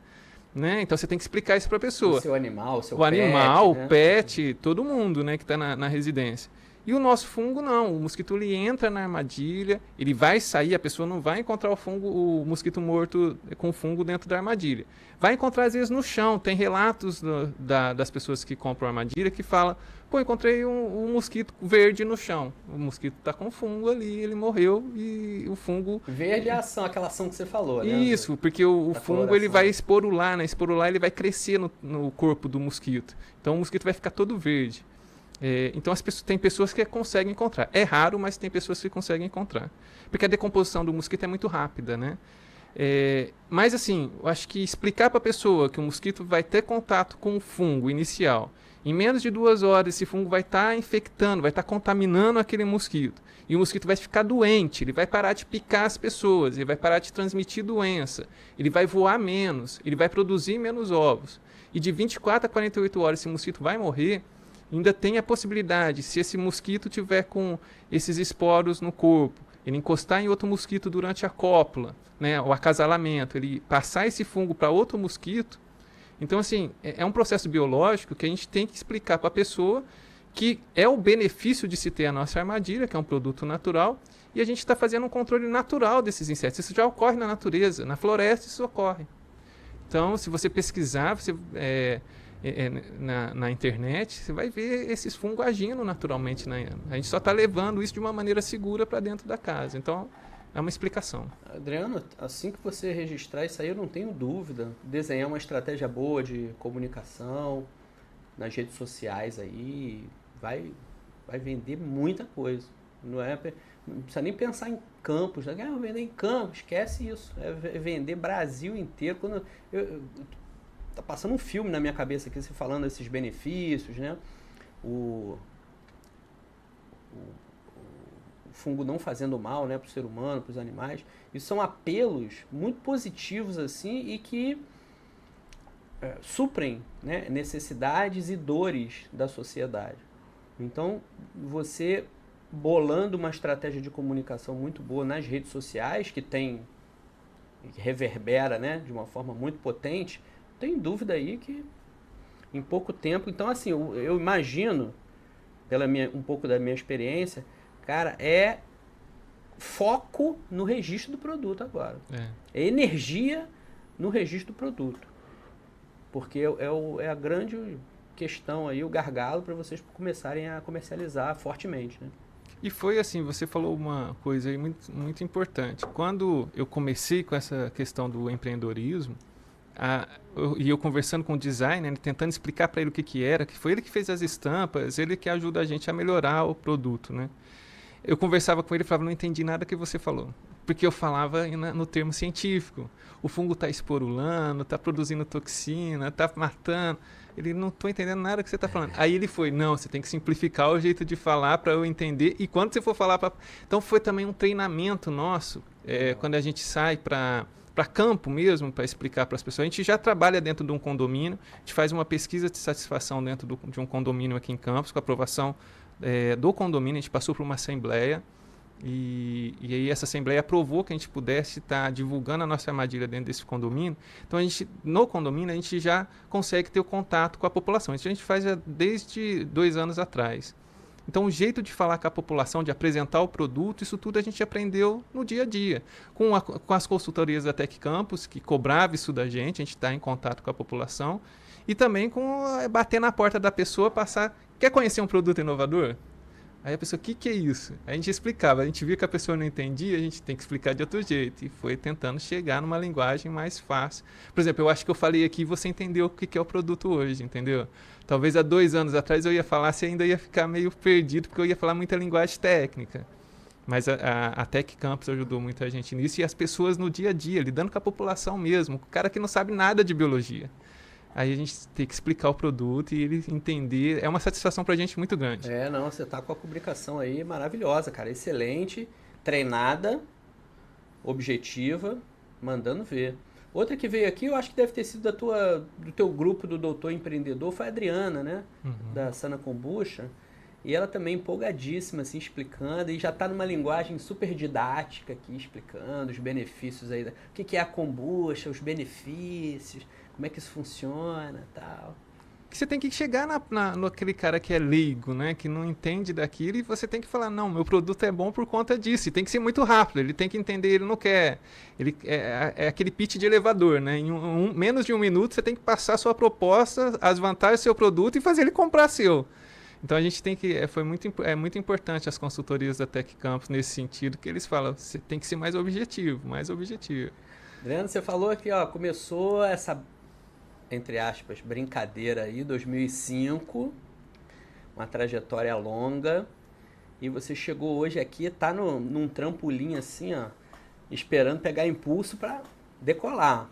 né? Então você tem que explicar isso para a pessoa. O seu animal, o seu pet. O animal, né? O pet, todo mundo, né, que está na residência. E o nosso fungo não. O mosquito ele entra na armadilha, ele vai sair, a pessoa não vai encontrar o mosquito morto com fungo dentro da armadilha. Vai encontrar às vezes no chão. Tem relatos das pessoas que compram armadilha que falam: pô, encontrei um mosquito verde no chão. O mosquito está com fungo ali, ele morreu e o fungo... Verde é a ação, aquela ação que você falou, né? Isso, porque o fungo ele vai esporular, né? Esporular ele vai crescer no corpo do mosquito. Então o mosquito vai ficar todo verde. Então tem pessoas que conseguem encontrar. É raro, mas tem pessoas que conseguem encontrar. Porque a decomposição do mosquito é muito rápida, né? Mas assim, eu acho que explicar para a pessoa que o mosquito vai ter contato com o fungo inicial, em menos de 2 horas esse fungo vai estar infectando, vai estar contaminando aquele mosquito. E o mosquito vai ficar doente, ele vai parar de picar as pessoas, ele vai parar de transmitir doença, ele vai voar menos, ele vai produzir menos ovos. E de 24 a 48 horas esse mosquito vai morrer. Ainda tem a possibilidade, se esse mosquito tiver com esses esporos no corpo, ele encostar em outro mosquito durante a cópula, né, o acasalamento, ele passar esse fungo para outro mosquito. Então, assim, é um processo biológico que a gente tem que explicar para a pessoa que é o benefício de se ter a nossa armadilha, que é um produto natural, e a gente está fazendo um controle natural desses insetos. Isso já ocorre na natureza, na floresta isso ocorre. Então, se você pesquisar, na internet, você vai ver esses fungos agindo naturalmente. A gente só está levando isso de uma maneira segura para dentro da casa. Então, é uma explicação. Adriano, assim que você registrar isso aí, eu não tenho dúvida. Desenhar uma estratégia boa de comunicação nas redes sociais aí, vai vender muita coisa. Não precisa nem pensar em campos. Né? Vou vender em campos, esquece isso. É vender Brasil inteiro. Tá passando um filme na minha cabeça aqui, você falando desses benefícios, né? O fungo não fazendo mal, né, para o ser humano, para os animais. Isso são apelos muito positivos assim e que suprem, né, necessidades e dores da sociedade. Então, você bolando uma estratégia de comunicação muito boa nas redes sociais, que reverbera, né, de uma forma muito potente, tem dúvida aí que em pouco tempo... Então, assim, eu imagino, um pouco da minha experiência, cara, é foco no registro do produto agora. É energia no registro do produto. Porque é a grande questão aí, o gargalo para vocês começarem a comercializar fortemente, né? E foi assim, você falou uma coisa aí muito importante. Quando eu comecei com essa questão do empreendedorismo, e eu conversando com o designer, tentando explicar para ele o que era, que foi ele que fez as estampas, ele que ajuda a gente a melhorar o produto, né? Eu conversava com ele e falava, não entendi nada que você falou. Porque eu falava no termo científico. O fungo está esporulando, está produzindo toxina, está matando. Ele, não estou entendendo nada que você está falando. Aí ele foi, não, você tem que simplificar o jeito de falar para eu entender. E quando você for falar para... Então foi também um treinamento nosso, quando a gente sai para campo mesmo, para explicar para as pessoas. A gente já trabalha dentro de um condomínio, a gente faz uma pesquisa de satisfação dentro de um condomínio aqui em Campos, com a aprovação do condomínio. A gente passou por uma assembleia, e aí essa assembleia aprovou que a gente pudesse estar divulgando a nossa armadilha dentro desse condomínio. Então, no condomínio, a gente já consegue ter o contato com a população. Isso a gente faz desde 2 anos atrás. Então, o jeito de falar com a população, de apresentar o produto, isso tudo a gente aprendeu no dia a dia. Com as consultorias da Tec Campus, que cobrava isso da gente, a gente está em contato com a população. E também com bater na porta da pessoa, passar... Quer conhecer um produto inovador? Aí a pessoa, o que é isso? Aí a gente explicava, a gente via que a pessoa não entendia, a gente tem que explicar de outro jeito. E foi tentando chegar numa linguagem mais fácil. Por exemplo, eu acho que eu falei aqui e você entendeu o que é o produto hoje, entendeu? Talvez há 2 anos atrás eu ia falar, você ainda ia ficar meio perdido, porque eu ia falar muita linguagem técnica. Mas a Tec Campus ajudou muita gente nisso, e as pessoas no dia a dia, lidando com a população mesmo, o cara que não sabe nada de biologia. Aí a gente tem que explicar o produto e ele entender. É uma satisfação pra gente muito grande. Não, você tá com a publicação aí maravilhosa, cara. Excelente, treinada, objetiva, mandando ver. Outra que veio aqui, eu acho que deve ter sido do teu grupo do Doutor Empreendedor, foi a Adriana, né? Uhum. Da Sana Kombucha. E ela também empolgadíssima, assim, explicando. E já tá numa linguagem super didática aqui, explicando os benefícios aí. O que é a kombucha, os benefícios, como é que isso funciona e tal. Você tem que chegar naquele cara que é leigo, né? Que não entende daquilo, e você tem que falar, não, meu produto é bom por conta disso. E tem que ser muito rápido, ele tem que entender, ele não quer... É aquele pitch de elevador, né? Em menos de 1 minuto você tem que passar a sua proposta, as vantagens do seu produto e fazer ele comprar seu. Então a gente tem que... É muito importante as consultorias da Tec Campus nesse sentido, que eles falam, você tem que ser mais objetivo, mais objetivo. Adriano, você falou que começou essa, entre aspas, brincadeira aí, 2005, uma trajetória longa, e você chegou hoje aqui, tá num trampolim assim, esperando pegar impulso para decolar.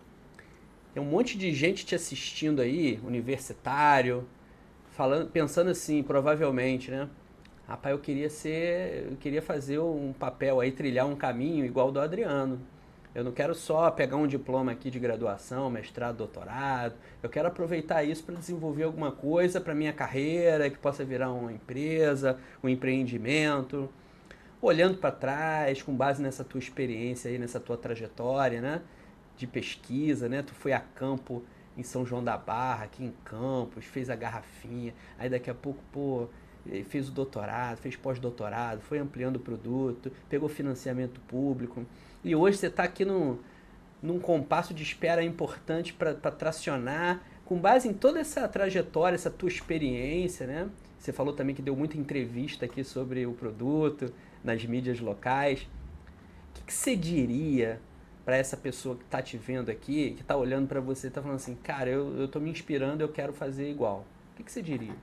Tem um monte de gente te assistindo aí, universitário, pensando assim, provavelmente, né? Rapaz, eu queria fazer um papel aí, trilhar um caminho igual o do Adriano. Eu não quero só pegar um diploma aqui de graduação, mestrado, doutorado. Eu quero aproveitar isso para desenvolver alguma coisa para minha carreira, que possa virar uma empresa, um empreendimento. Olhando para trás, com base nessa tua experiência aí, nessa tua trajetória, né? De pesquisa, né? Tu foi a campo em São João da Barra, aqui em Campos, fez a garrafinha. Aí daqui a pouco, fez o doutorado, fez pós-doutorado, foi ampliando o produto, pegou financiamento público. E hoje você está aqui num compasso de espera importante para tracionar, com base em toda essa trajetória, essa tua experiência, né? Você falou também que deu muita entrevista aqui sobre o produto, nas mídias locais. O que você diria para essa pessoa que está te vendo aqui, que está olhando para você e está falando assim, cara, eu estou me inspirando, eu quero fazer igual? O que você diria?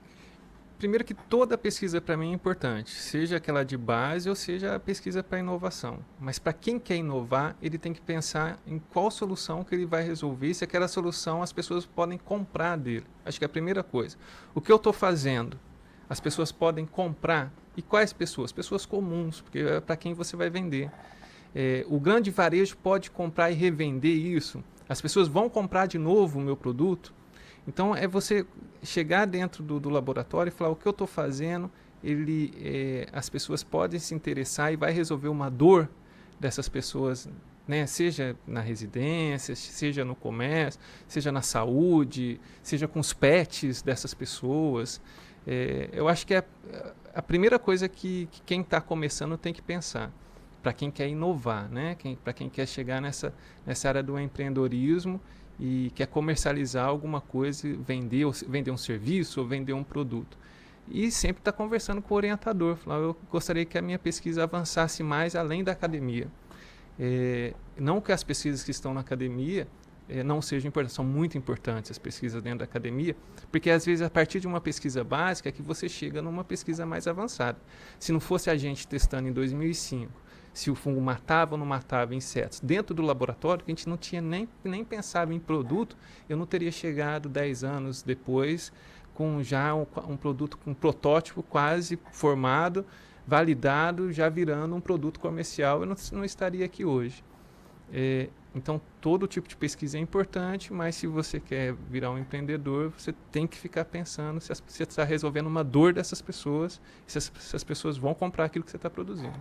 Primeiro que toda pesquisa para mim é importante, seja aquela de base ou seja a pesquisa para inovação. Mas para quem quer inovar, ele tem que pensar em qual solução que ele vai resolver, se aquela solução as pessoas podem comprar dele. Acho que é a primeira coisa. O que eu estou fazendo, as pessoas podem comprar. E quais pessoas? Pessoas comuns, porque é para quem você vai vender. O grande varejo pode comprar e revender isso. As pessoas vão comprar de novo o meu produto. Então, é você chegar dentro do laboratório e falar o que eu estou fazendo, as pessoas podem se interessar e vai resolver uma dor dessas pessoas, né? Seja na residência, seja no comércio, seja na saúde, seja com os pets dessas pessoas. Eu acho que é a primeira coisa que quem está começando tem que pensar. Para quem quer inovar, né? Para quem quer chegar nessa área do empreendedorismo e quer comercializar alguma coisa, vender, ou vender um serviço ou vender um produto. E sempre está conversando com o orientador, falar, eu gostaria que a minha pesquisa avançasse mais além da academia. Não que as pesquisas que estão na academia não sejam importantes, são muito importantes as pesquisas dentro da academia, porque às vezes a partir de uma pesquisa básica é que você chega numa pesquisa mais avançada. Se não fosse a gente testando em 2005, se o fungo matava ou não matava insetos dentro do laboratório, que a gente não tinha nem pensado em produto, eu não teria chegado 10 anos depois com já um produto, um protótipo quase formado, validado, já virando um produto comercial, eu não estaria aqui hoje. Então, todo tipo de pesquisa é importante, mas se você quer virar um empreendedor, você tem que ficar pensando se você está resolvendo uma dor dessas pessoas, se as pessoas vão comprar aquilo que você está produzindo.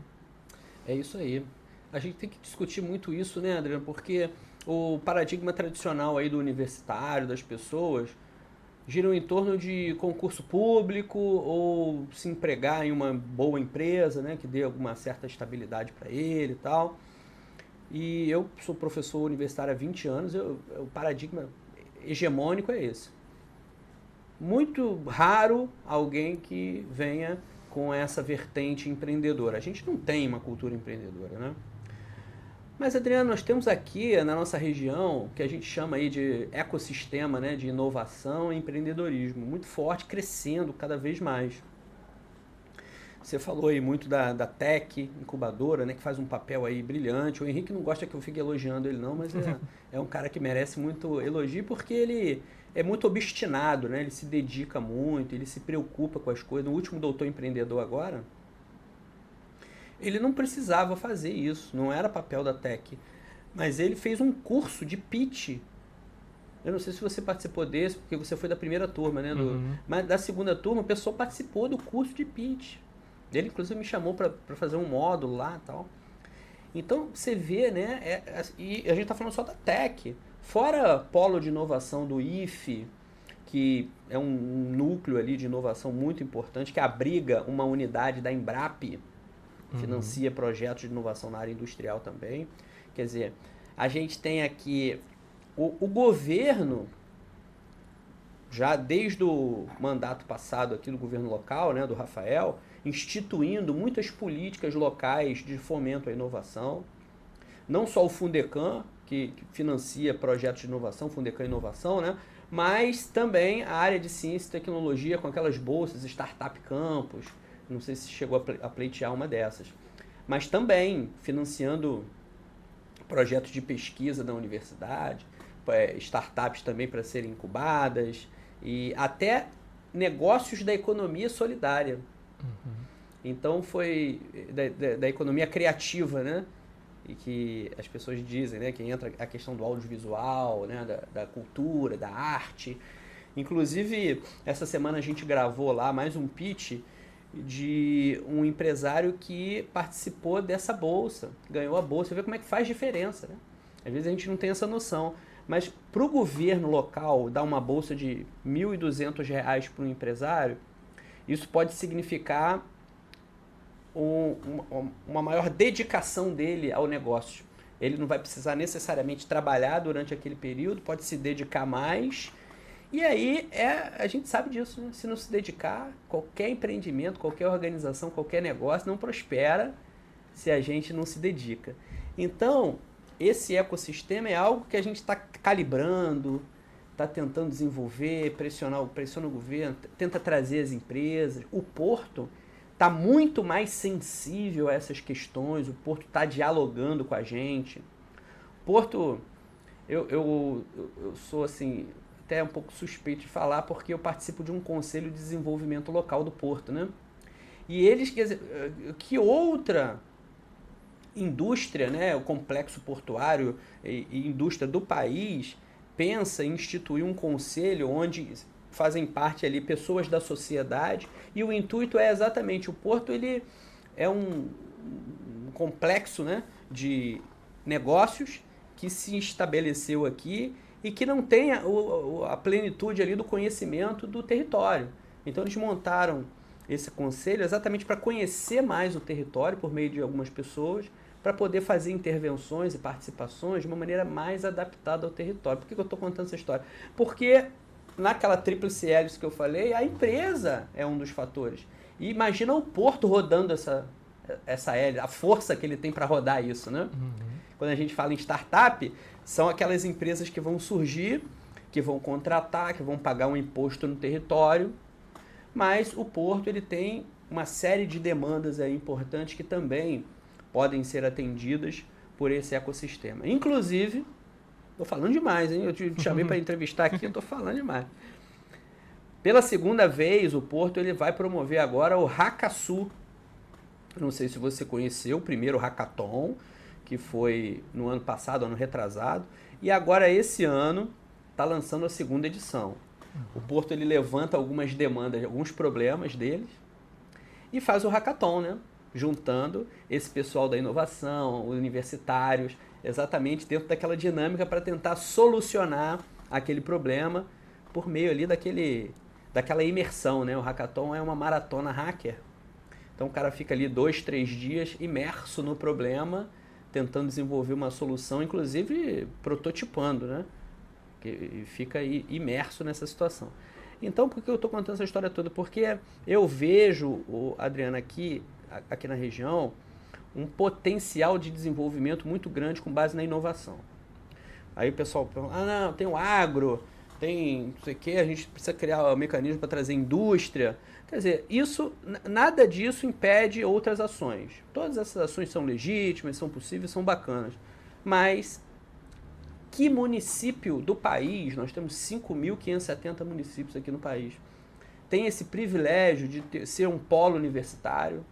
É isso aí. A gente tem que discutir muito isso, né, Adriano? Porque o paradigma tradicional aí do universitário, das pessoas, giram em torno de concurso público ou se empregar em uma boa empresa, né, que dê alguma certa estabilidade para ele e tal. E eu sou professor universitário há 20 anos, o paradigma hegemônico é esse. Muito raro alguém que venha com essa vertente empreendedora. A gente não tem uma cultura empreendedora, né? Mas, Adriano, nós temos aqui na nossa região, que a gente chama aí de ecossistema, né, de inovação e empreendedorismo, muito forte, crescendo cada vez mais. Você falou aí muito da Tech, incubadora, né, que faz um papel aí brilhante. O Henrique não gosta que eu fique elogiando ele não, mas é um cara que merece muito elogio porque ele é muito obstinado, né? Ele se dedica muito, ele se preocupa com as coisas. No último Doutor Empreendedor agora, ele não precisava fazer isso, não era papel da Tech. Mas ele fez um curso de pitch. Eu não sei se você participou desse, porque você foi da primeira turma, né? Mas da segunda turma, a pessoa participou do curso de pitch. Ele, inclusive, me chamou para fazer um módulo lá e tal. Então, você vê, né? E a gente está falando só da Tech. Fora polo de inovação do IFE, que é um núcleo ali de inovação muito importante, que abriga uma unidade da Embrapa, financia projetos de inovação na área industrial também. Quer dizer, a gente tem aqui o governo, já desde o mandato passado aqui do governo local, né, do Rafael, instituindo muitas políticas locais de fomento à inovação. Não só o Fundecam, que financia projetos de inovação, Fundecam Inovação, né, mas também a área de ciência e tecnologia com aquelas bolsas, Startup Campus, não sei se chegou a pleitear uma dessas, mas também financiando projetos de pesquisa da universidade, startups também para serem incubadas, e até negócios da economia solidária. Então foi da economia criativa, né? E que as pessoas dizem, né? Que entra a questão do audiovisual, né? Da cultura, da arte. Inclusive, essa semana a gente gravou lá mais um pitch de um empresário que participou dessa bolsa, ganhou a bolsa. Você vê como é que faz diferença, né? Às vezes a gente não tem essa noção. Mas para o governo local dar uma bolsa de R$ 1.200 para um empresário, isso pode significar uma maior dedicação dele ao negócio. Ele não vai precisar necessariamente trabalhar durante aquele período, pode se dedicar mais. E aí a gente sabe disso, né? Se não se dedicar, qualquer empreendimento, qualquer organização, qualquer negócio não prospera se a gente não se dedica. Então, esse ecossistema é algo que a gente está calibrando, está tentando desenvolver, pressiona o governo, tenta trazer as empresas. O Porto está muito mais sensível a essas questões, o Porto está dialogando com a gente. O Porto, eu sou assim, até um pouco suspeito de falar, porque eu participo de um conselho de desenvolvimento local do Porto, né? E eles, quer dizer, que outra indústria, né, o complexo portuário e indústria do país pensa em instituir um conselho onde fazem parte ali pessoas da sociedade, e o intuito é exatamente, o Porto ele é um complexo, né, de negócios que se estabeleceu aqui e que não tem a plenitude ali do conhecimento do território. Então eles montaram esse conselho exatamente para conhecer mais o território por meio de algumas pessoas, para poder fazer intervenções e participações de uma maneira mais adaptada ao território. Por que eu estou contando essa história? Porque naquela tríplice hélice que eu falei, a empresa é um dos fatores. E imagina o Porto rodando essa hélice, a força que ele tem para rodar isso, né? Quando a gente fala em startup, são aquelas empresas que vão surgir, que vão contratar, que vão pagar um imposto no território, mas o Porto ele tem uma série de demandas aí importantes que também podem ser atendidas por esse ecossistema. Inclusive, estou falando demais, hein? Eu te chamei para entrevistar aqui, eu estou falando demais. Pela segunda vez, o Porto ele vai promover agora o Hackasul. Não sei se você conheceu o primeiro Hackathon, que foi no ano passado, ano retrasado, e agora esse ano está lançando a segunda edição. O Porto ele levanta algumas demandas, alguns problemas deles e faz o Hackathon, né? Juntando esse pessoal da inovação, universitários, exatamente dentro daquela dinâmica para tentar solucionar aquele problema por meio ali daquela imersão, né? O Hackathon é uma maratona hacker. Então o cara fica ali 2, 3 dias imerso no problema, tentando desenvolver uma solução, inclusive prototipando, né? Que fica aí imerso nessa situação. Então, por que eu estou contando essa história toda? Porque eu vejo, Adriana, aqui na região, um potencial de desenvolvimento muito grande com base na inovação. Aí o pessoal pergunta, não, tem o agro, tem não sei o que, a gente precisa criar um mecanismo para trazer indústria. Quer dizer, nada disso impede outras ações. Todas essas ações são legítimas, são possíveis, são bacanas. Mas que município do país, nós temos 5.570 municípios aqui no país, tem esse privilégio de ser um polo universitário,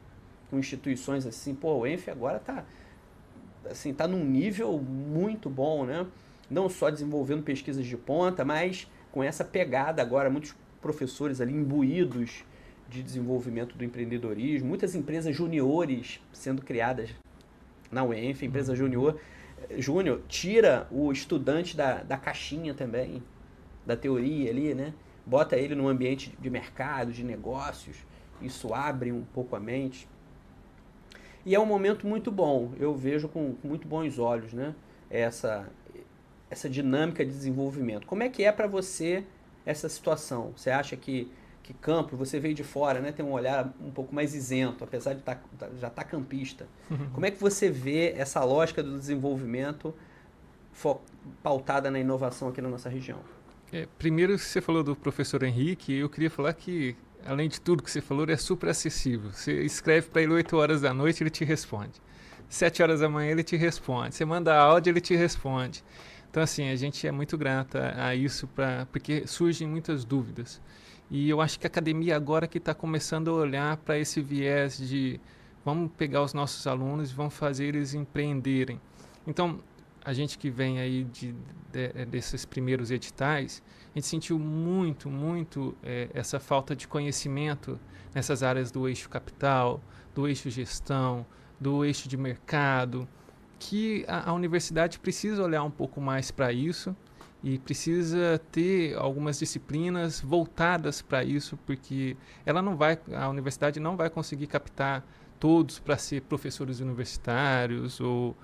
com instituições assim, o ENF agora tá num nível muito bom, né? Não só desenvolvendo pesquisas de ponta, mas com essa pegada agora, muitos professores ali imbuídos de desenvolvimento do empreendedorismo, muitas empresas juniores sendo criadas na UENF, empresa júnior tira o estudante da caixinha também, da teoria ali, né? Bota ele num ambiente de mercado, de negócios, isso abre um pouco a mente. E é um momento muito bom, eu vejo com muito bons olhos, né? Essa dinâmica de desenvolvimento. Como é que é para você essa situação? Você acha que campo, você veio de fora, né? Tem um olhar um pouco mais isento, apesar de já estar campista. Como é que você vê essa lógica do desenvolvimento pautada na inovação aqui na nossa região? Primeiro, você falou do professor Henrique, eu queria falar que, além de tudo que você falou, ele é super acessível. Você escreve para ele 8 horas da noite, ele te responde. 7 horas da manhã, ele te responde. Você manda áudio, ele te responde. Então, assim, a gente é muito grata a isso, porque surgem muitas dúvidas. E eu acho que a academia agora que está começando a olhar para esse viés de vamos pegar os nossos alunos e vamos fazer eles empreenderem. Então, a gente que vem aí desses primeiros editais, a gente sentiu muito essa falta de conhecimento nessas áreas do eixo capital, do eixo gestão, do eixo de mercado, que a universidade precisa olhar um pouco mais para isso e precisa ter algumas disciplinas voltadas para isso, porque a universidade não vai conseguir captar todos para ser professores universitários ou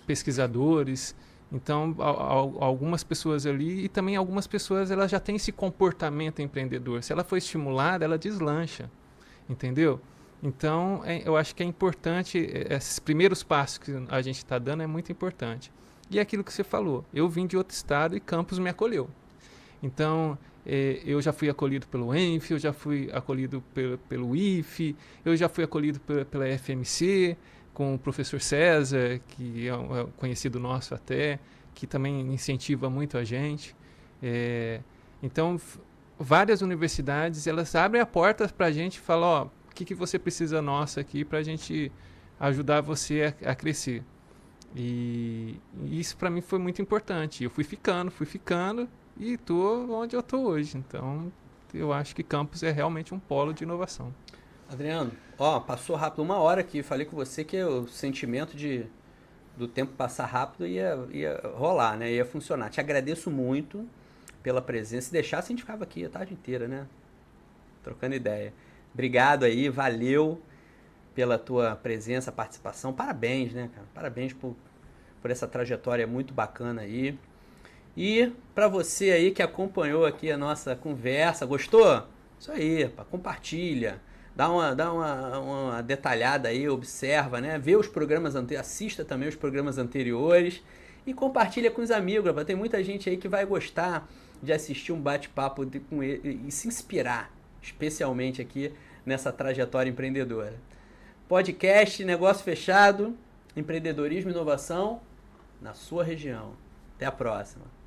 pesquisadores. Então, algumas pessoas ali, e também algumas pessoas, elas já têm esse comportamento empreendedor. Se ela for estimulada, ela deslancha, entendeu? Então, eu acho que é importante, esses primeiros passos que a gente está dando é muito importante. E é aquilo que você falou, eu vim de outro estado e Campos me acolheu. Então, eu já fui acolhido pelo ENF, eu já fui acolhido pelo IFE, eu já fui acolhido pela FMC, com o professor César, que é um conhecido nosso até, que também incentiva muito a gente. Então, várias universidades, elas abrem a porta para a gente e falam, ó, o que você precisa nossa aqui para a gente ajudar você a crescer. E isso para mim foi muito importante. Eu fui ficando e estou onde eu estou hoje. Então, eu acho que Campos é realmente um polo de inovação. Adriano, passou rápido 1 hora aqui. Falei com você que o sentimento do tempo passar rápido ia rolar, né? Ia funcionar. Te agradeço muito pela presença. Se deixasse, a gente ficava aqui a tarde inteira, né? Trocando ideia. Obrigado aí, valeu. pela tua presença, participação. Parabéns, né, cara? Parabéns por essa trajetória muito bacana aí. E para você aí que acompanhou aqui a nossa conversa, gostou? Isso aí, pá, compartilha, dá uma detalhada aí, observa, né? Vê os programas anteriores, assista também os programas anteriores e compartilha com os amigos, rapaz. Tem muita gente aí que vai gostar de assistir um bate-papo com ele e se inspirar, especialmente aqui nessa trajetória empreendedora. Podcast Negócio Fechado, empreendedorismo e inovação na sua região. Até a próxima.